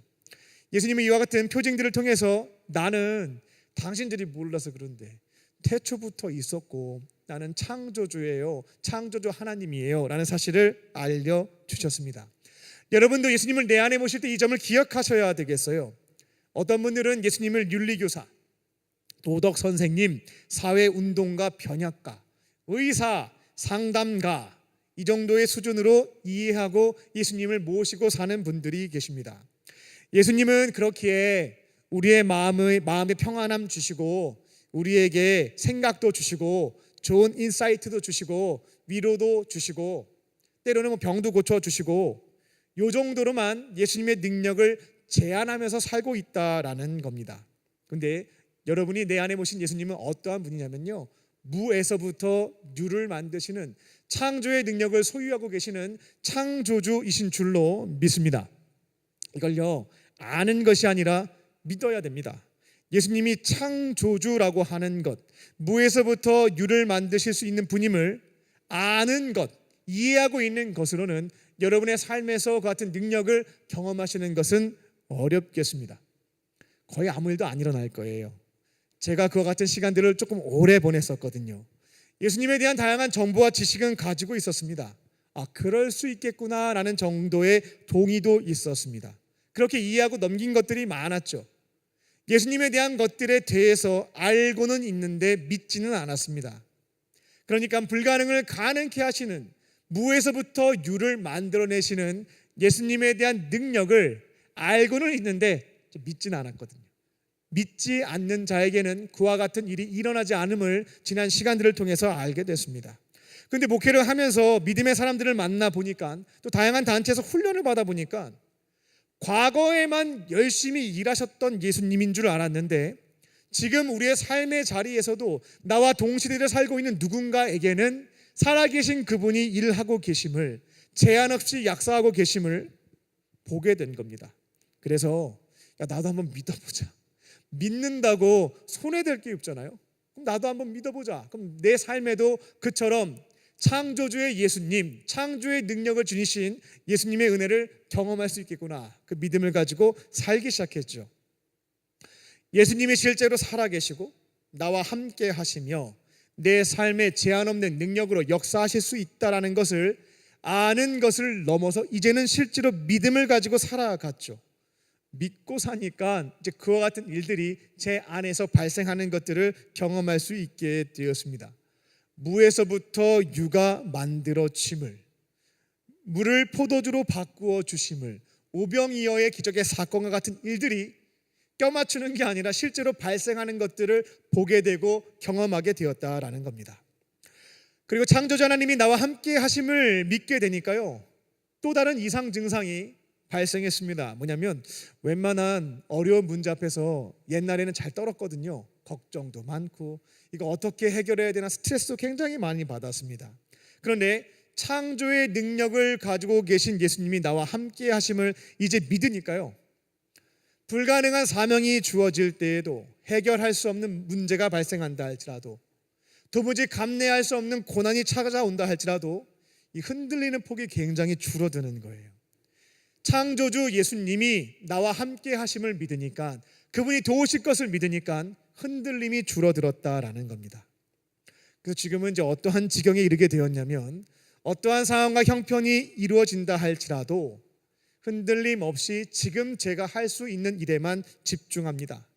Speaker 1: 예수님은 이와 같은 표징들을 통해서 나는 당신들이 몰라서 그런데 태초부터 있었고 나는 창조주예요, 창조주 하나님이에요 라는 사실을 알려주셨습니다. 여러분도 예수님을 내 안에 모실 때 이 점을 기억하셔야 되겠어요. 어떤 분들은 예수님을 윤리교사, 도덕 선생님, 사회운동가, 변혁가, 의사, 상담가, 이 정도의 수준으로 이해하고 예수님을 모시고 사는 분들이 계십니다. 예수님은 그렇기에 우리의 마음의 평안함 주시고, 우리에게 생각도 주시고, 좋은 인사이트도 주시고, 위로도 주시고, 때로는 병도 고쳐주시고, 이 정도로만 예수님의 능력을 제한하면서 살고 있다라는 겁니다. 그런데 여러분이 내 안에 모신 예수님은 어떠한 분이냐면요, 무에서부터 유를 만드시는 창조의 능력을 소유하고 계시는 창조주이신 줄로 믿습니다. 이걸요, 아는 것이 아니라 믿어야 됩니다. 예수님이 창조주라고 하는 것, 무에서부터 유를 만드실 수 있는 분임을 아는 것, 이해하고 있는 것으로는 여러분의 삶에서 그 같은 능력을 경험하시는 것은 어렵겠습니다. 거의 아무 일도 안 일어날 거예요. 제가 그와 같은 시간들을 조금 오래 보냈었거든요. 예수님에 대한 다양한 정보와 지식은 가지고 있었습니다. 그럴 수 있겠구나라는 정도의 동의도 있었습니다. 그렇게 이해하고 넘긴 것들이 많았죠. 예수님에 대한 것들에 대해서 알고는 있는데 믿지는 않았습니다. 그러니까 불가능을 가능케 하시는, 무에서부터 유를 만들어내시는 예수님에 대한 능력을 알고는 있는데 믿지는 않았거든요. 믿지 않는 자에게는 그와 같은 일이 일어나지 않음을 지난 시간들을 통해서 알게 됐습니다. 그런데 목회를 하면서 믿음의 사람들을 만나 보니까, 또 다양한 단체에서 훈련을 받아 보니까 과거에만 열심히 일하셨던 예수님인 줄 알았는데, 지금 우리의 삶의 자리에서도 나와 동시대를 살고 있는 누군가에게는 살아계신 그분이 일하고 계심을, 제한 없이 약사하고 계심을 보게 된 겁니다. 그래서 나도 한번 믿어보자. 믿는다고 손해될 게 없잖아요. 그럼 나도 한번 믿어보자. 그럼 내 삶에도 그처럼 창조주의 예수님, 창조의 능력을 지니신 예수님의 은혜를 경험할 수 있겠구나, 그 믿음을 가지고 살기 시작했죠. 예수님이 실제로 살아계시고 나와 함께 하시며 내 삶에 제한 없는 능력으로 역사하실 수 있다는 것을 아는 것을 넘어서 이제는 실제로 믿음을 가지고 살아갔죠. 믿고 사니까 이제 그와 같은 일들이 제 안에서 발생하는 것들을 경험할 수 있게 되었습니다. 무에서부터 유가 만들어짐을, 물을 포도주로 바꾸어 주심을, 오병이어의 기적의 사건과 같은 일들이 껴맞추는 게 아니라 실제로 발생하는 것들을 보게 되고 경험하게 되었다라는 겁니다. 그리고 창조자 하나님이 나와 함께 하심을 믿게 되니까요, 또 다른 이상 증상이 발생했습니다. 뭐냐면 웬만한 어려운 문제 앞에서 옛날에는 잘 떨었거든요. 걱정도 많고 이거 어떻게 해결해야 되나 스트레스도 굉장히 많이 받았습니다. 그런데 창조의 능력을 가지고 계신 예수님이 나와 함께 하심을 이제 믿으니까요, 불가능한 사명이 주어질 때에도, 해결할 수 없는 문제가 발생한다 할지라도, 도무지 감내할 수 없는 고난이 찾아온다 할지라도 이 흔들리는 폭이 굉장히 줄어드는 거예요. 창조주 예수님이 나와 함께 하심을 믿으니까, 그분이 도우실 것을 믿으니까 흔들림이 줄어들었다라는 겁니다. 그래서 지금은 이제 어떠한 지경에 이르게 되었냐면, 어떠한 상황과 형편이 이루어진다 할지라도 흔들림 없이 지금 제가 할 수 있는 일에만 집중합니다.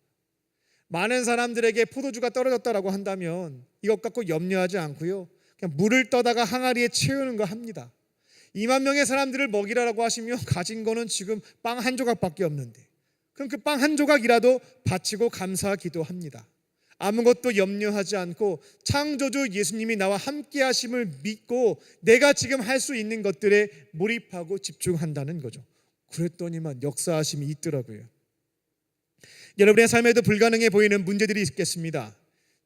Speaker 1: 많은 사람들에게 포도주가 떨어졌다라고 한다면 이것 갖고 염려하지 않고요, 그냥 물을 떠다가 항아리에 채우는 거 합니다. 2만 명의 사람들을 먹이라고 하시면 가진 거는 지금 빵 한 조각밖에 없는데, 그럼 그 빵 한 조각이라도 바치고 감사 기도합니다. 아무것도 염려하지 않고 창조주 예수님이 나와 함께 하심을 믿고 내가 지금 할 수 있는 것들에 몰입하고 집중한다는 거죠. 그랬더니만 역사하심이 있더라고요. 여러분의 삶에도 불가능해 보이는 문제들이 있겠습니다.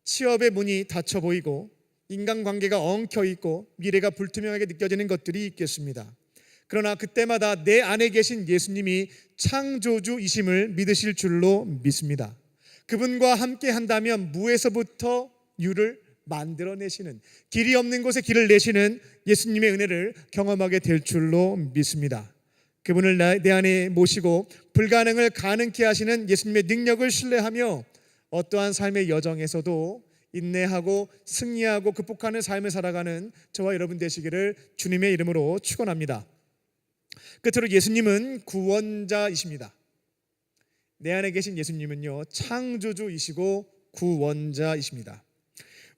Speaker 1: 취업의 문이 닫혀 보이고 인간관계가 엉켜 있고 미래가 불투명하게 느껴지는 것들이 있겠습니다. 그러나 그때마다 내 안에 계신 예수님이 창조주이심을 믿으실 줄로 믿습니다. 그분과 함께 한다면 무에서부터 유를 만들어내시는, 길이 없는 곳에 길을 내시는 예수님의 은혜를 경험하게 될 줄로 믿습니다. 그분을 내 안에 모시고 불가능을 가능케 하시는 예수님의 능력을 신뢰하며 어떠한 삶의 여정에서도 인내하고 승리하고 극복하는 삶을 살아가는 저와 여러분 되시기를 주님의 이름으로 축원합니다. 끝으로 예수님은 구원자이십니다. 내 안에 계신 예수님은요, 창조주이시고 구원자이십니다.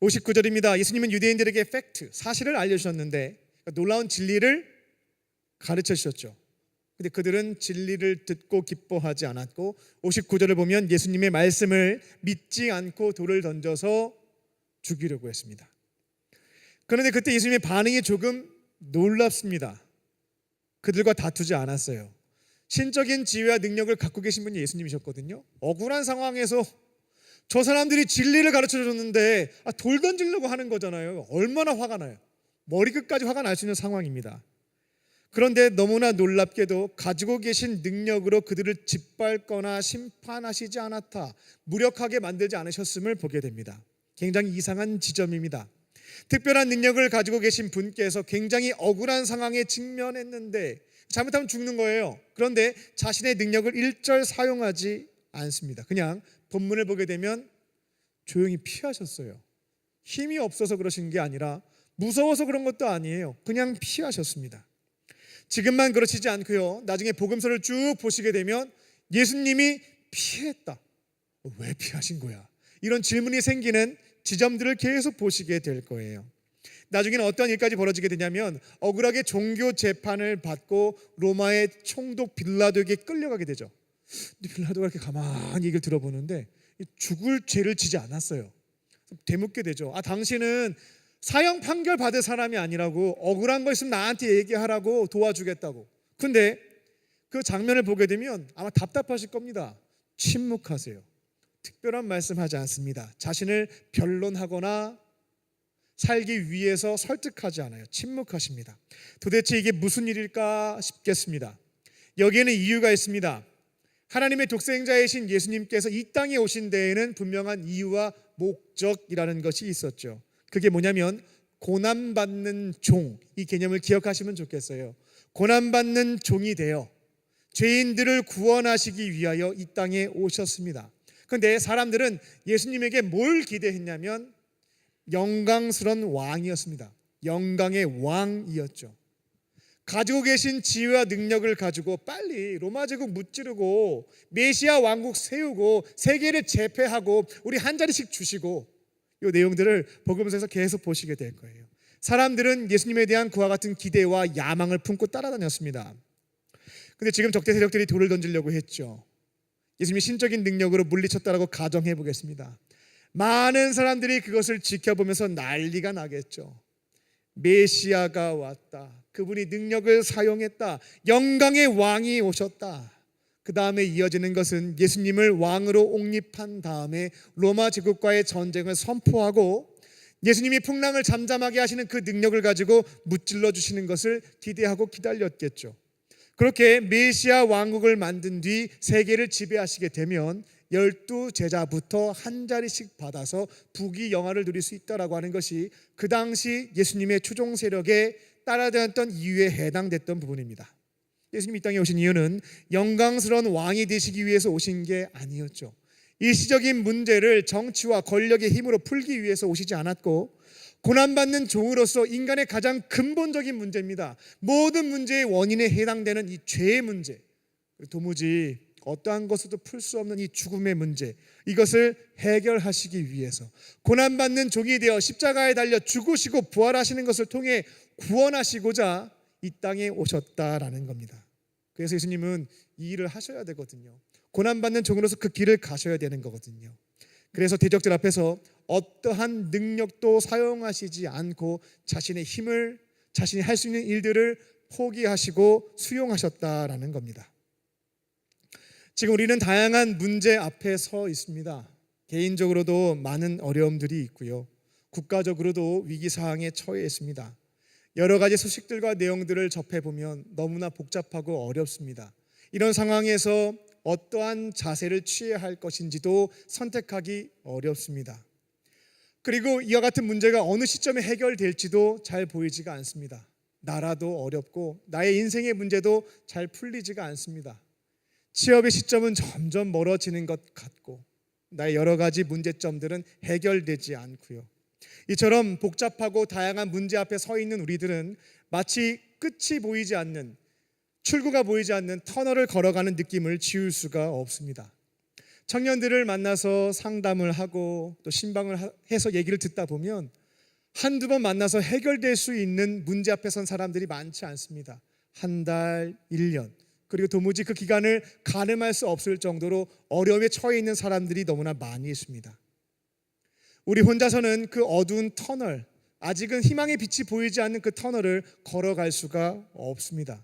Speaker 1: 59절입니다. 예수님은 유대인들에게 팩트, 사실을 알려주셨는데 놀라운 진리를 가르쳐 주셨죠. 근데 그들은 진리를 듣고 기뻐하지 않았고 59절을 보면 예수님의 말씀을 믿지 않고 돌을 던져서 죽이려고 했습니다. 그런데 그때 예수님의 반응이 조금 놀랍습니다. 그들과 다투지 않았어요. 신적인 지혜와 능력을 갖고 계신 분이 예수님이셨거든요. 억울한 상황에서 저 사람들이 진리를 가르쳐 줬는데 돌 던지려고 하는 거잖아요. 얼마나 화가 나요. 머리끝까지 화가 날 수 있는 상황입니다. 그런데 너무나 놀랍게도 가지고 계신 능력으로 그들을 짓밟거나 심판하시지 않았다, 무력하게 만들지 않으셨음을 보게 됩니다. 굉장히 이상한 지점입니다. 특별한 능력을 가지고 계신 분께서 굉장히 억울한 상황에 직면했는데 잘못하면 죽는 거예요. 그런데 자신의 능력을 일절 사용하지 않습니다. 그냥 본문을 보게 되면 조용히 피하셨어요. 힘이 없어서 그러신 게 아니라 무서워서 그런 것도 아니에요. 그냥 피하셨습니다. 지금만 그러시지 않고요, 나중에 복음서를 쭉 보시게 되면 예수님이 피했다, 왜 피하신 거야? 이런 질문이 생기는 지점들을 계속 보시게 될 거예요. 나중에는 어떠한 일까지 벌어지게 되냐면 억울하게 종교 재판을 받고 로마의 총독 빌라도에게 끌려가게 되죠. 근데 빌라도가 이렇게 가만히 얘기를 들어보는데 죽을 죄를 지지 않았어요. 되묻게 되죠. 당신은 사형 판결 받을 사람이 아니라고, 억울한 거 있으면 나한테 얘기하라고, 도와주겠다고. 근데 그 장면을 보게 되면 아마 답답하실 겁니다. 침묵하세요. 특별한 말씀하지 않습니다. 자신을 변론하거나 살기 위해서 설득하지 않아요. 침묵하십니다. 도대체 이게 무슨 일일까 싶겠습니다. 여기에는 이유가 있습니다. 하나님의 독생자이신 예수님께서 이 땅에 오신 데에는 분명한 이유와 목적이라는 것이 있었죠. 그게 뭐냐면 고난받는 종, 이 개념을 기억하시면 좋겠어요. 고난받는 종이 되어 죄인들을 구원하시기 위하여 이 땅에 오셨습니다. 그런데 사람들은 예수님에게 뭘 기대했냐면 영광스러운 왕이었습니다. 영광의 왕이었죠. 가지고 계신 지혜와 능력을 가지고 빨리 로마 제국 무찌르고 메시아 왕국 세우고 세계를 제패하고 우리 한 자리씩 주시고, 이 내용들을 복음서에서 계속 보시게 될 거예요. 사람들은 예수님에 대한 그와 같은 기대와 야망을 품고 따라다녔습니다. 근데 지금 적대 세력들이 돌을 던지려고 했죠. 예수님이 신적인 능력으로 물리쳤다라고 가정해 보겠습니다. 많은 사람들이 그것을 지켜보면서 난리가 나겠죠. 메시아가 왔다. 그분이 능력을 사용했다. 영광의 왕이 오셨다. 그 다음에 이어지는 것은 예수님을 왕으로 옹립한 다음에 로마 제국과의 전쟁을 선포하고 예수님이 풍랑을 잠잠하게 하시는 그 능력을 가지고 무찔러 주시는 것을 기대하고 기다렸겠죠. 그렇게 메시아 왕국을 만든 뒤 세계를 지배하시게 되면 12제자부터 한 자리씩 받아서 부귀영화를 누릴 수 있다라고 하는 것이 그 당시 예수님의 추종 세력에 따라다녔던 이유에 해당됐던 부분입니다. 예수님이 이 땅에 오신 이유는 영광스러운 왕이 되시기 위해서 오신 게 아니었죠. 일시적인 문제를 정치와 권력의 힘으로 풀기 위해서 오시지 않았고, 고난받는 종으로서 인간의 가장 근본적인 문제입니다. 모든 문제의 원인에 해당되는 이 죄의 문제, 도무지 어떠한 것으로도 풀 수 없는 이 죽음의 문제, 이것을 해결하시기 위해서 고난받는 종이 되어 십자가에 달려 죽으시고 부활하시는 것을 통해 구원하시고자 이 땅에 오셨다라는 겁니다. 그래서 예수님은 이 일을 하셔야 되거든요. 고난받는 종으로서 그 길을 가셔야 되는 거거든요. 그래서 대적들 앞에서 어떠한 능력도 사용하시지 않고 자신의 힘을, 자신이 할 수 있는 일들을 포기하시고 수용하셨다라는 겁니다. 지금 우리는 다양한 문제 앞에 서 있습니다. 개인적으로도 많은 어려움들이 있고요. 국가적으로도 위기사항에 처해 있습니다. 여러 가지 소식들과 내용들을 접해보면 너무나 복잡하고 어렵습니다. 이런 상황에서 어떠한 자세를 취해야 할 것인지도 선택하기 어렵습니다. 그리고 이와 같은 문제가 어느 시점에 해결될지도 잘 보이지가 않습니다. 나라도 어렵고 나의 인생의 문제도 잘 풀리지가 않습니다. 취업의 시점은 점점 멀어지는 것 같고 나의 여러 가지 문제점들은 해결되지 않고요. 이처럼 복잡하고 다양한 문제 앞에 서 있는 우리들은 마치 끝이 보이지 않는, 출구가 보이지 않는 터널을 걸어가는 느낌을 지울 수가 없습니다. 청년들을 만나서 상담을 하고 또 신방을 해서 얘기를 듣다 보면 한두 번 만나서 해결될 수 있는 문제 앞에 선 사람들이 많지 않습니다. 한 달, 1년, 그리고 도무지 그 기간을 가늠할 수 없을 정도로 어려움에 처해 있는 사람들이 너무나 많이 있습니다. 우리 혼자서는 그 어두운 터널, 아직은 희망의 빛이 보이지 않는 그 터널을 걸어갈 수가 없습니다.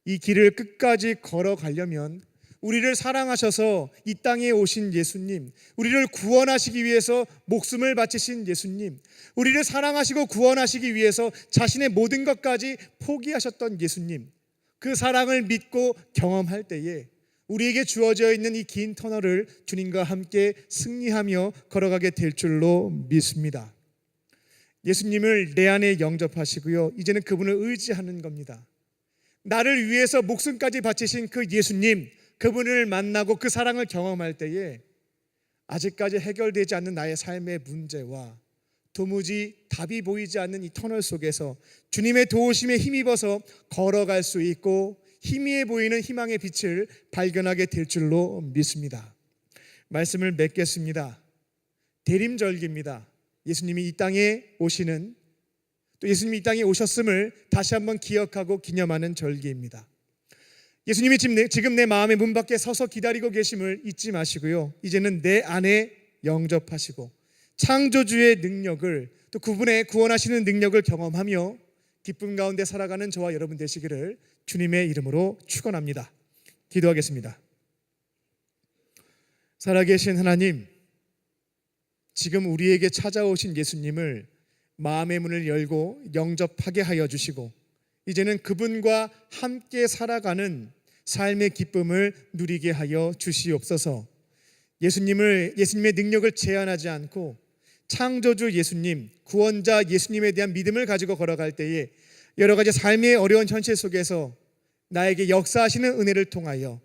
Speaker 1: 이 길을 끝까지 걸어가려면 우리를 사랑하셔서 이 땅에 오신 예수님, 우리를 구원하시기 위해서 목숨을 바치신 예수님, 우리를 사랑하시고 구원하시기 위해서 자신의 모든 것까지 포기하셨던 예수님, 그 사랑을 믿고 경험할 때에 우리에게 주어져 있는 이 긴 터널을 주님과 함께 승리하며 걸어가게 될 줄로 믿습니다. 예수님을 내 안에 영접하시고요, 이제는 그분을 의지하는 겁니다. 나를 위해서 목숨까지 바치신 그 예수님, 그분을 만나고 그 사랑을 경험할 때에 아직까지 해결되지 않는 나의 삶의 문제와 도무지 답이 보이지 않는 이 터널 속에서 주님의 도우심에 힘입어서 걸어갈 수 있고 희미해 보이는 희망의 빛을 발견하게 될 줄로 믿습니다. 말씀을 맺겠습니다. 대림절기입니다. 예수님이 이 땅에 오시는, 또 예수님이 이 땅에 오셨음을 다시 한번 기억하고 기념하는 절기입니다. 예수님이 지금 내 마음의 문 밖에 서서 기다리고 계심을 잊지 마시고요, 이제는 내 안에 영접하시고 창조주의 능력을, 또 그분의 구원하시는 능력을 경험하며 기쁨 가운데 살아가는 저와 여러분 되시기를 주님의 이름으로 축원합니다. 기도하겠습니다. 살아계신 하나님, 지금 우리에게 찾아오신 예수님을 마음의 문을 열고 영접하게 하여 주시고 이제는 그분과 함께 살아가는 삶의 기쁨을 누리게 하여 주시옵소서. 예수님의 능력을 제한하지 않고 창조주 예수님, 구원자 예수님에 대한 믿음을 가지고 걸어갈 때에 여러 가지 삶의 어려운 현실 속에서 나에게 역사하시는 은혜를 통하여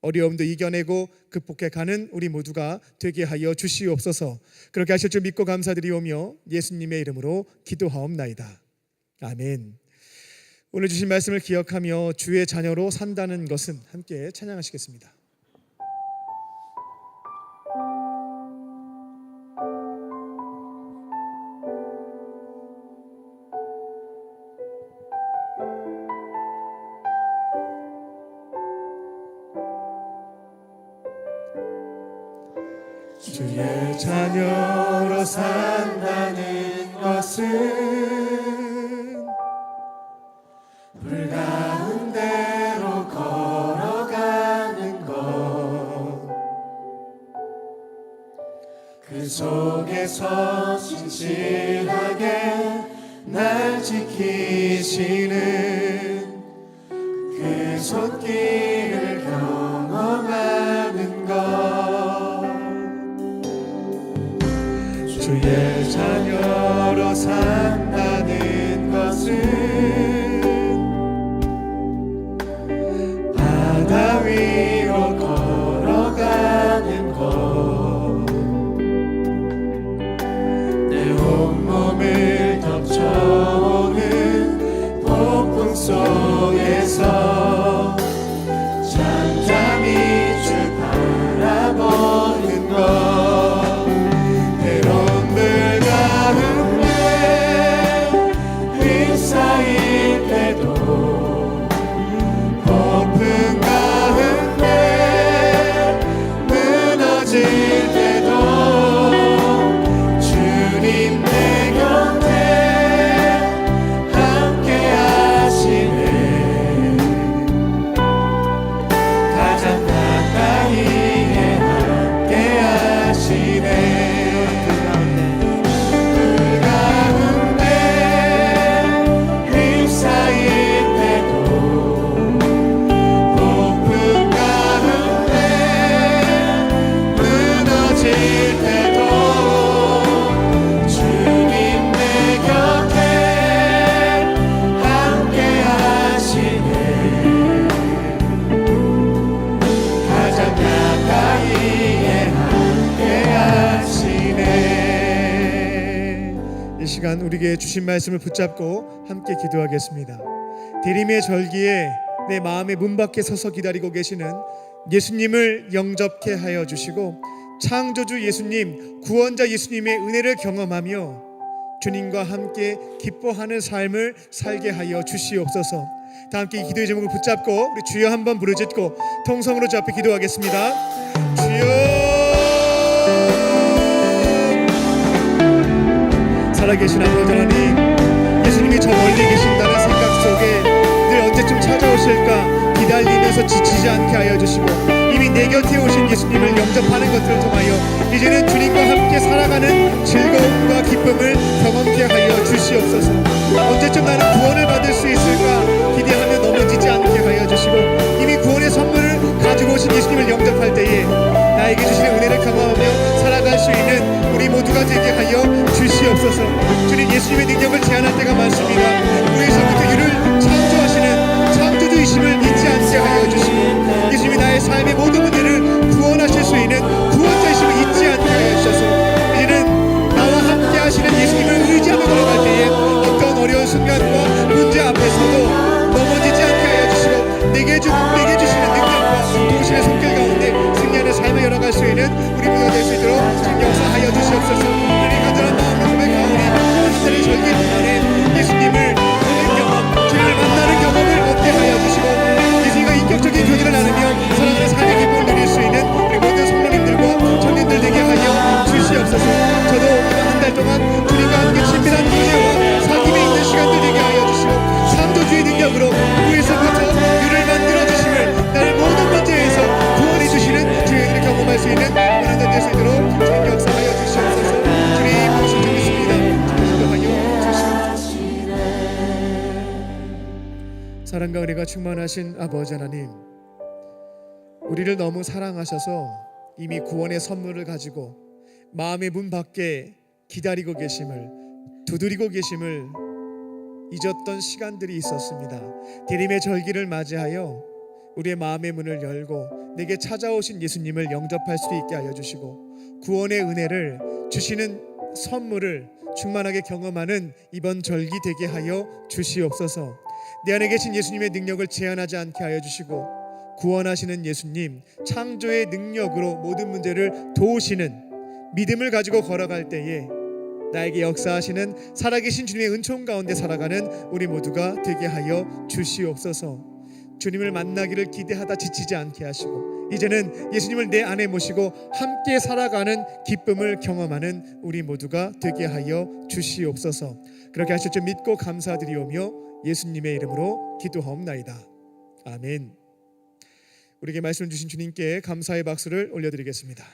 Speaker 1: 어려움도 이겨내고 극복해가는 우리 모두가 되게 하여 주시옵소서. 그렇게 하실 줄 믿고 감사드리오며 예수님의 이름으로 기도하옵나이다. 아멘. 오늘 주신 말씀을 기억하며 주의 자녀로 산다는 것은 함께 찬양하시겠습니다. 주의 자녀로 산다는 것은 속에서 진실하게 날 지키시는 그 손길을 경험하는 것, 주의 자녀로 산다는 것은 바다 위로 걸어가는 것, 내 온몸을 덮쳐오는 폭풍 속에서 잠잠히 주 바라보는 것, 때론 물 가운데 휩싸일 때도 폭풍 가운데 무너질 때도 주님 내 곁에 함께 하시네. 가장 가까이에 함께 하시네. 물 가운데 휩싸일 때도 폭풍 가운데 무너질 때도 주님 내 곁에 함께 하시네. 가장 가까이에 함께 하시네. 이 시간 우리에게 주신 말씀을 붙잡고 함께 기도하겠습니다. 대림의 절기에 내 마음의 문 밖에 서서 기다리고 계시는 예수님을 영접케 하여 주시고 창조주 예수님, 구원자 예수님의 은혜를 경험하며 주님과 함께 기뻐하는 삶을 살게 하여 주시옵소서. 다 함께 이 기도의 제목을 붙잡고 우리 주여 한번 부르짖고 통성으로 주 앞에 기도하겠습니다. 주여, 살아계신 아버지 하나님, 예수님이 저 멀리 계신다는 생각 속에 늘 언제쯤 찾아오실까 기다리면서 지치지 않게 하여 주시고 이미 내 곁에 오신 예수님을 영접하는 것들을 통하여 이제는 주님과 함께 살아가는 즐거움과 기쁨을 경험케 하여 주시옵소서. 언제쯤 나는 구원을 받을 수 있을까 기대하며 넘어지지 않게 하여 주시고 이미 구원의 선물을 가지고 오신 예수님을 영접할 때에 나에게 주시는 은혜를 경험하며 살아갈 수 있는 우리 모두가 되게 하여 주시옵소서. 주님, 예수님의 능력을 제한할 때가 많습니다. 우리에서부터 유를 창조하시는 창조주이심을 잊지 않게 하여 주시고 예수님이 나의 삶의 모든 문제를 구원하실 수 있는 구원자이심을 잊지 않게 하여 주셔서 이제는 나와 함께 하시는 예수님을 의지하며 걸어갈 때에 어떤 어려운 순간과 문제 앞에서도 넘어지지 않게 하여 주시고 내게 주시는 능력과 동심의 손길 가운데 승리하는 삶을 열어갈 수 있는 우리 모두가 될 수 있도록 주님 역사하여 주시옵소서. 우리 간절한 마음으로 고백하오니 한 달의 절기 동안에 예수님을 경험, 주님을 만나는 경험을 얻게 하여 주시고 예수님과 인격적인 교제를 나누며 사랑하는 삶의 기쁨을 누릴 수 있는 우리 모든 성도님들과 청년들 되게 하여 주시옵소서. 저도 이번 한 달 동안 주님과 함께 친밀한 교제와 사귐에 있는 시간들 되게 하여 주시고 창조주의 능력으로 위에서부터 유를 만들어 주심을 나를 모든 문제에서 구원해 주시는 주의 은혜를 경험할 수 있는 오늘 한 달 될 수 있도록 주님 역사하여 주시옵소서. 주님 모신 좀 있습니다. 기도하여 주시옵소서. 사랑과 은혜가 충만하신 아버지 하나님, 우리를 너무 사랑하셔서 이미 구원의 선물을 가지고 마음의 문 밖에 기다리고 계심을, 두드리고 계심을 잊었던 시간들이 있었습니다. 대림의 절기를 맞이하여 우리의 마음의 문을 열고 내게 찾아오신 예수님을 영접할 수 있게 하여 주시고 구원의 은혜를 주시는 선물을 충만하게 경험하는 이번 절기 되게 하여 주시옵소서. 내 안에 계신 예수님의 능력을 제한하지 않게 하여 주시고 구원하시는 예수님, 창조의 능력으로 모든 문제를 도우시는 믿음을 가지고 걸어갈 때에 나에게 역사하시는 살아계신 주님의 은총 가운데 살아가는 우리 모두가 되게 하여 주시옵소서. 주님을 만나기를 기대하다 지치지 않게 하시고 이제는 예수님을 내 안에 모시고 함께 살아가는 기쁨을 경험하는 우리 모두가 되게 하여 주시옵소서. 그렇게 하실 줄 믿고 감사드리오며 예수님의 이름으로 기도하옵나이다. 아멘. 우리에게 말씀 주신 주님께 감사의 박수를 올려드리겠습니다.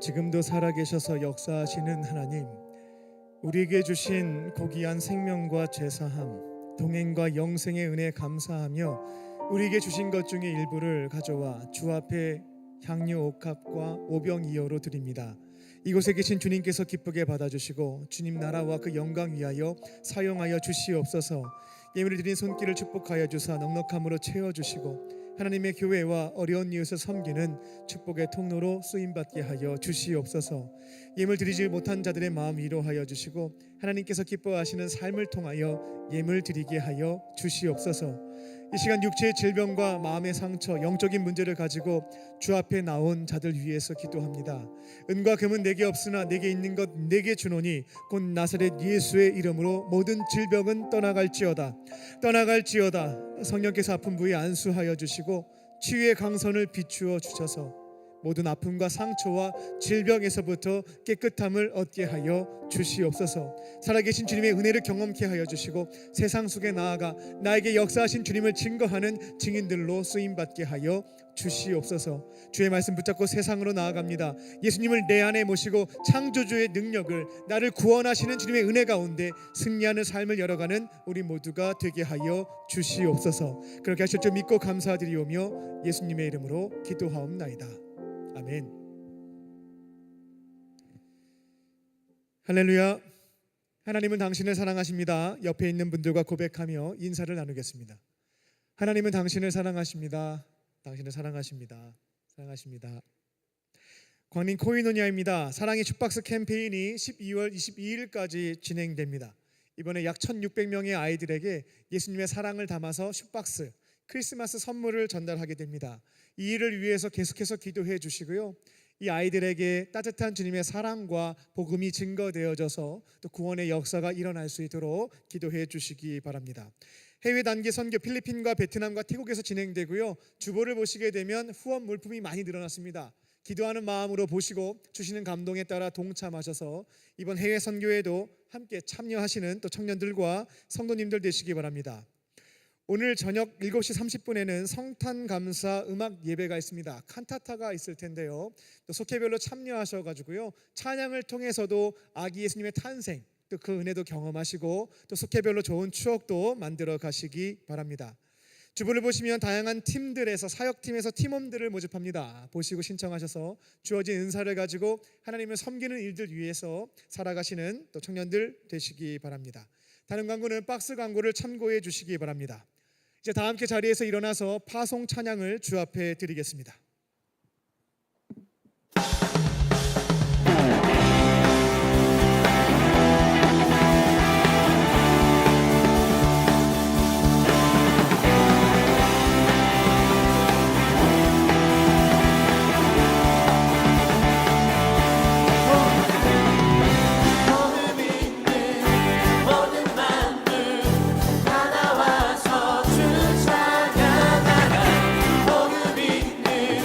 Speaker 1: 지금도 살아계셔서 역사하시는 하나님, 우리에게 주신 고귀한 생명과 제사함, 동행과 영생의 은혜 감사하며 우리에게 주신 것 중에 일부를 가져와 주 앞에 향유 옥합과 오병이어로 드립니다. 이곳에 계신 주님께서 기쁘게 받아주시고 주님 나라와 그 영광 위하여 사용하여 주시옵소서. 예물을 드린 손길을 축복하여 주사 넉넉함으로 채워주시고 하나님의 교회와 어려운 이웃을 섬기는 축복의 통로로 쓰임받게 하여 주시옵소서. 예물 드리지 못한 자들의 마음 위로하여 주시고 하나님께서 기뻐하시는 삶을 통하여 예물 드리게 하여 주시옵소서. 이 시간 육체의 질병과 마음의 상처, 영적인 문제를 가지고 주 앞에 나온 자들 위해서 기도합니다. 은과 금은 내게 없으나 내게 있는 것 내게 주노니 곧 나사렛 예수의 이름으로 모든 질병은 떠나갈지어다. 성령께서 아픈 부위에 안수하여 주시고 치유의 강선을 비추어 주셔서 모든 아픔과 상처와 질병에서부터 깨끗함을 얻게 하여 주시옵소서. 살아계신 주님의 은혜를 경험케 하여 주시고 세상 속에 나아가 나에게 역사하신 주님을 증거하는 증인들로 쓰임받게 하여 주시옵소서. 주의 말씀 붙잡고 세상으로 나아갑니다. 예수님을 내 안에 모시고 창조주의 능력을, 나를 구원하시는 주님의 은혜 가운데 승리하는 삶을 열어가는 우리 모두가 되게 하여 주시옵소서. 그렇게 하실 줄 믿고 감사드리오며 예수님의 이름으로 기도하옵나이다. 아멘. 할렐루야. 하나님은 당신을 사랑하십니다. 옆에 있는 분들과 고백하며 인사를 나누겠습니다. 하나님은 당신을 사랑하십니다. 당신을 사랑하십니다. 사랑하십니다. 광림 코이노니아입니다. 사랑의 슈박스 캠페인이 12월 22일까지 진행됩니다. 이번에 약 1600명의 아이들에게 예수님의 사랑을 담아서 슈박스 크리스마스 선물을 전달하게 됩니다. 이 일을 위해서 계속해서 기도해 주시고요. 이 아이들에게 따뜻한 주님의 사랑과 복음이 증거되어져서 또 구원의 역사가 일어날 수 있도록 기도해 주시기 바랍니다. 해외 단기 선교 필리핀과 베트남과 태국에서 진행되고요. 주보를 보시게 되면 후원 물품이 많이 늘어났습니다. 기도하는 마음으로 보시고 주시는 감동에 따라 동참하셔서 이번 해외 선교에도 함께 참여하시는 또 청년들과 성도님들 되시기 바랍니다. 오늘 저녁 7시 30분에는 성탄 감사 음악 예배가 있습니다. 칸타타가 있을 텐데요. 또 속회별로 참여하셔가지고요. 찬양을 통해서도 아기 예수님의 탄생, 또 그 은혜도 경험하시고 또 속회별로 좋은 추억도 만들어 가시기 바랍니다. 주보를 보시면 다양한 팀들에서 사역팀에서 팀원들을 모집합니다. 보시고 신청하셔서 주어진 은사를 가지고 하나님을 섬기는 일들 위해서 살아가시는 또 청년들 되시기 바랍니다. 다른 광고는 박스 광고를 참고해 주시기 바랍니다. 이제 다 함께 자리에서 일어나서 파송 찬양을 주 앞에 드리겠습니다.
Speaker 2: 다 나와서 주 찬양하라. 복음 있는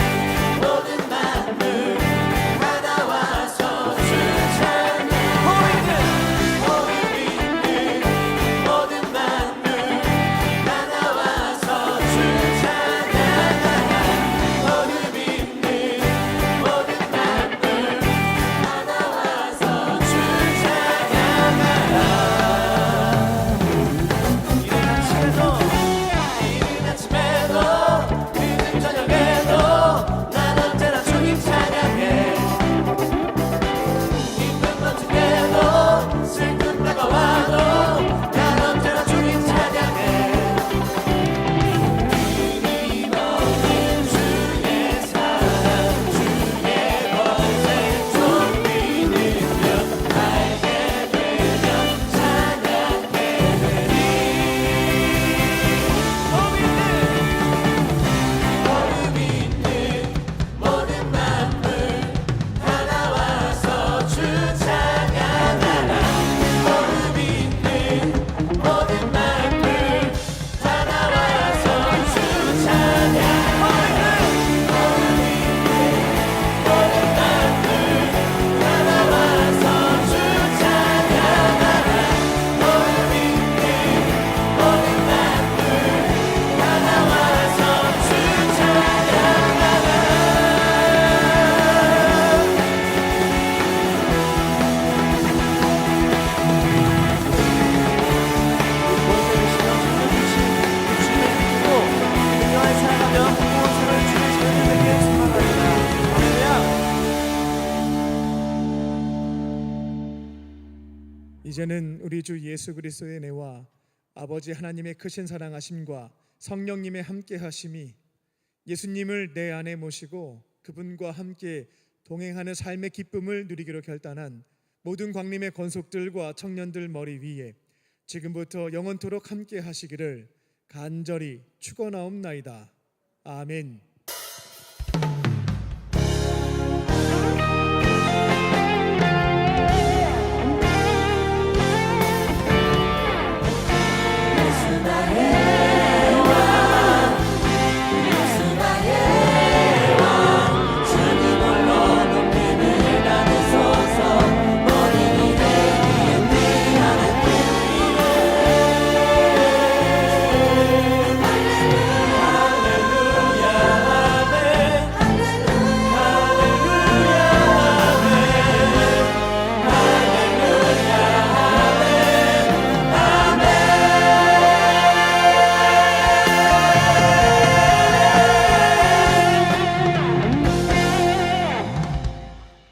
Speaker 1: 이제는 우리 주 예수 그리스도의 은혜와 아버지 하나님의 크신 사랑하심과 성령님의 함께하심이 예수님을 내 안에 모시고 그분과 함께 동행하는 삶의 기쁨을 누리기로 결단한 모든 광림의 권속들과 청년들 머리 위에 지금부터 영원토록 함께 하시기를 간절히 축원하옵나이다. 아멘.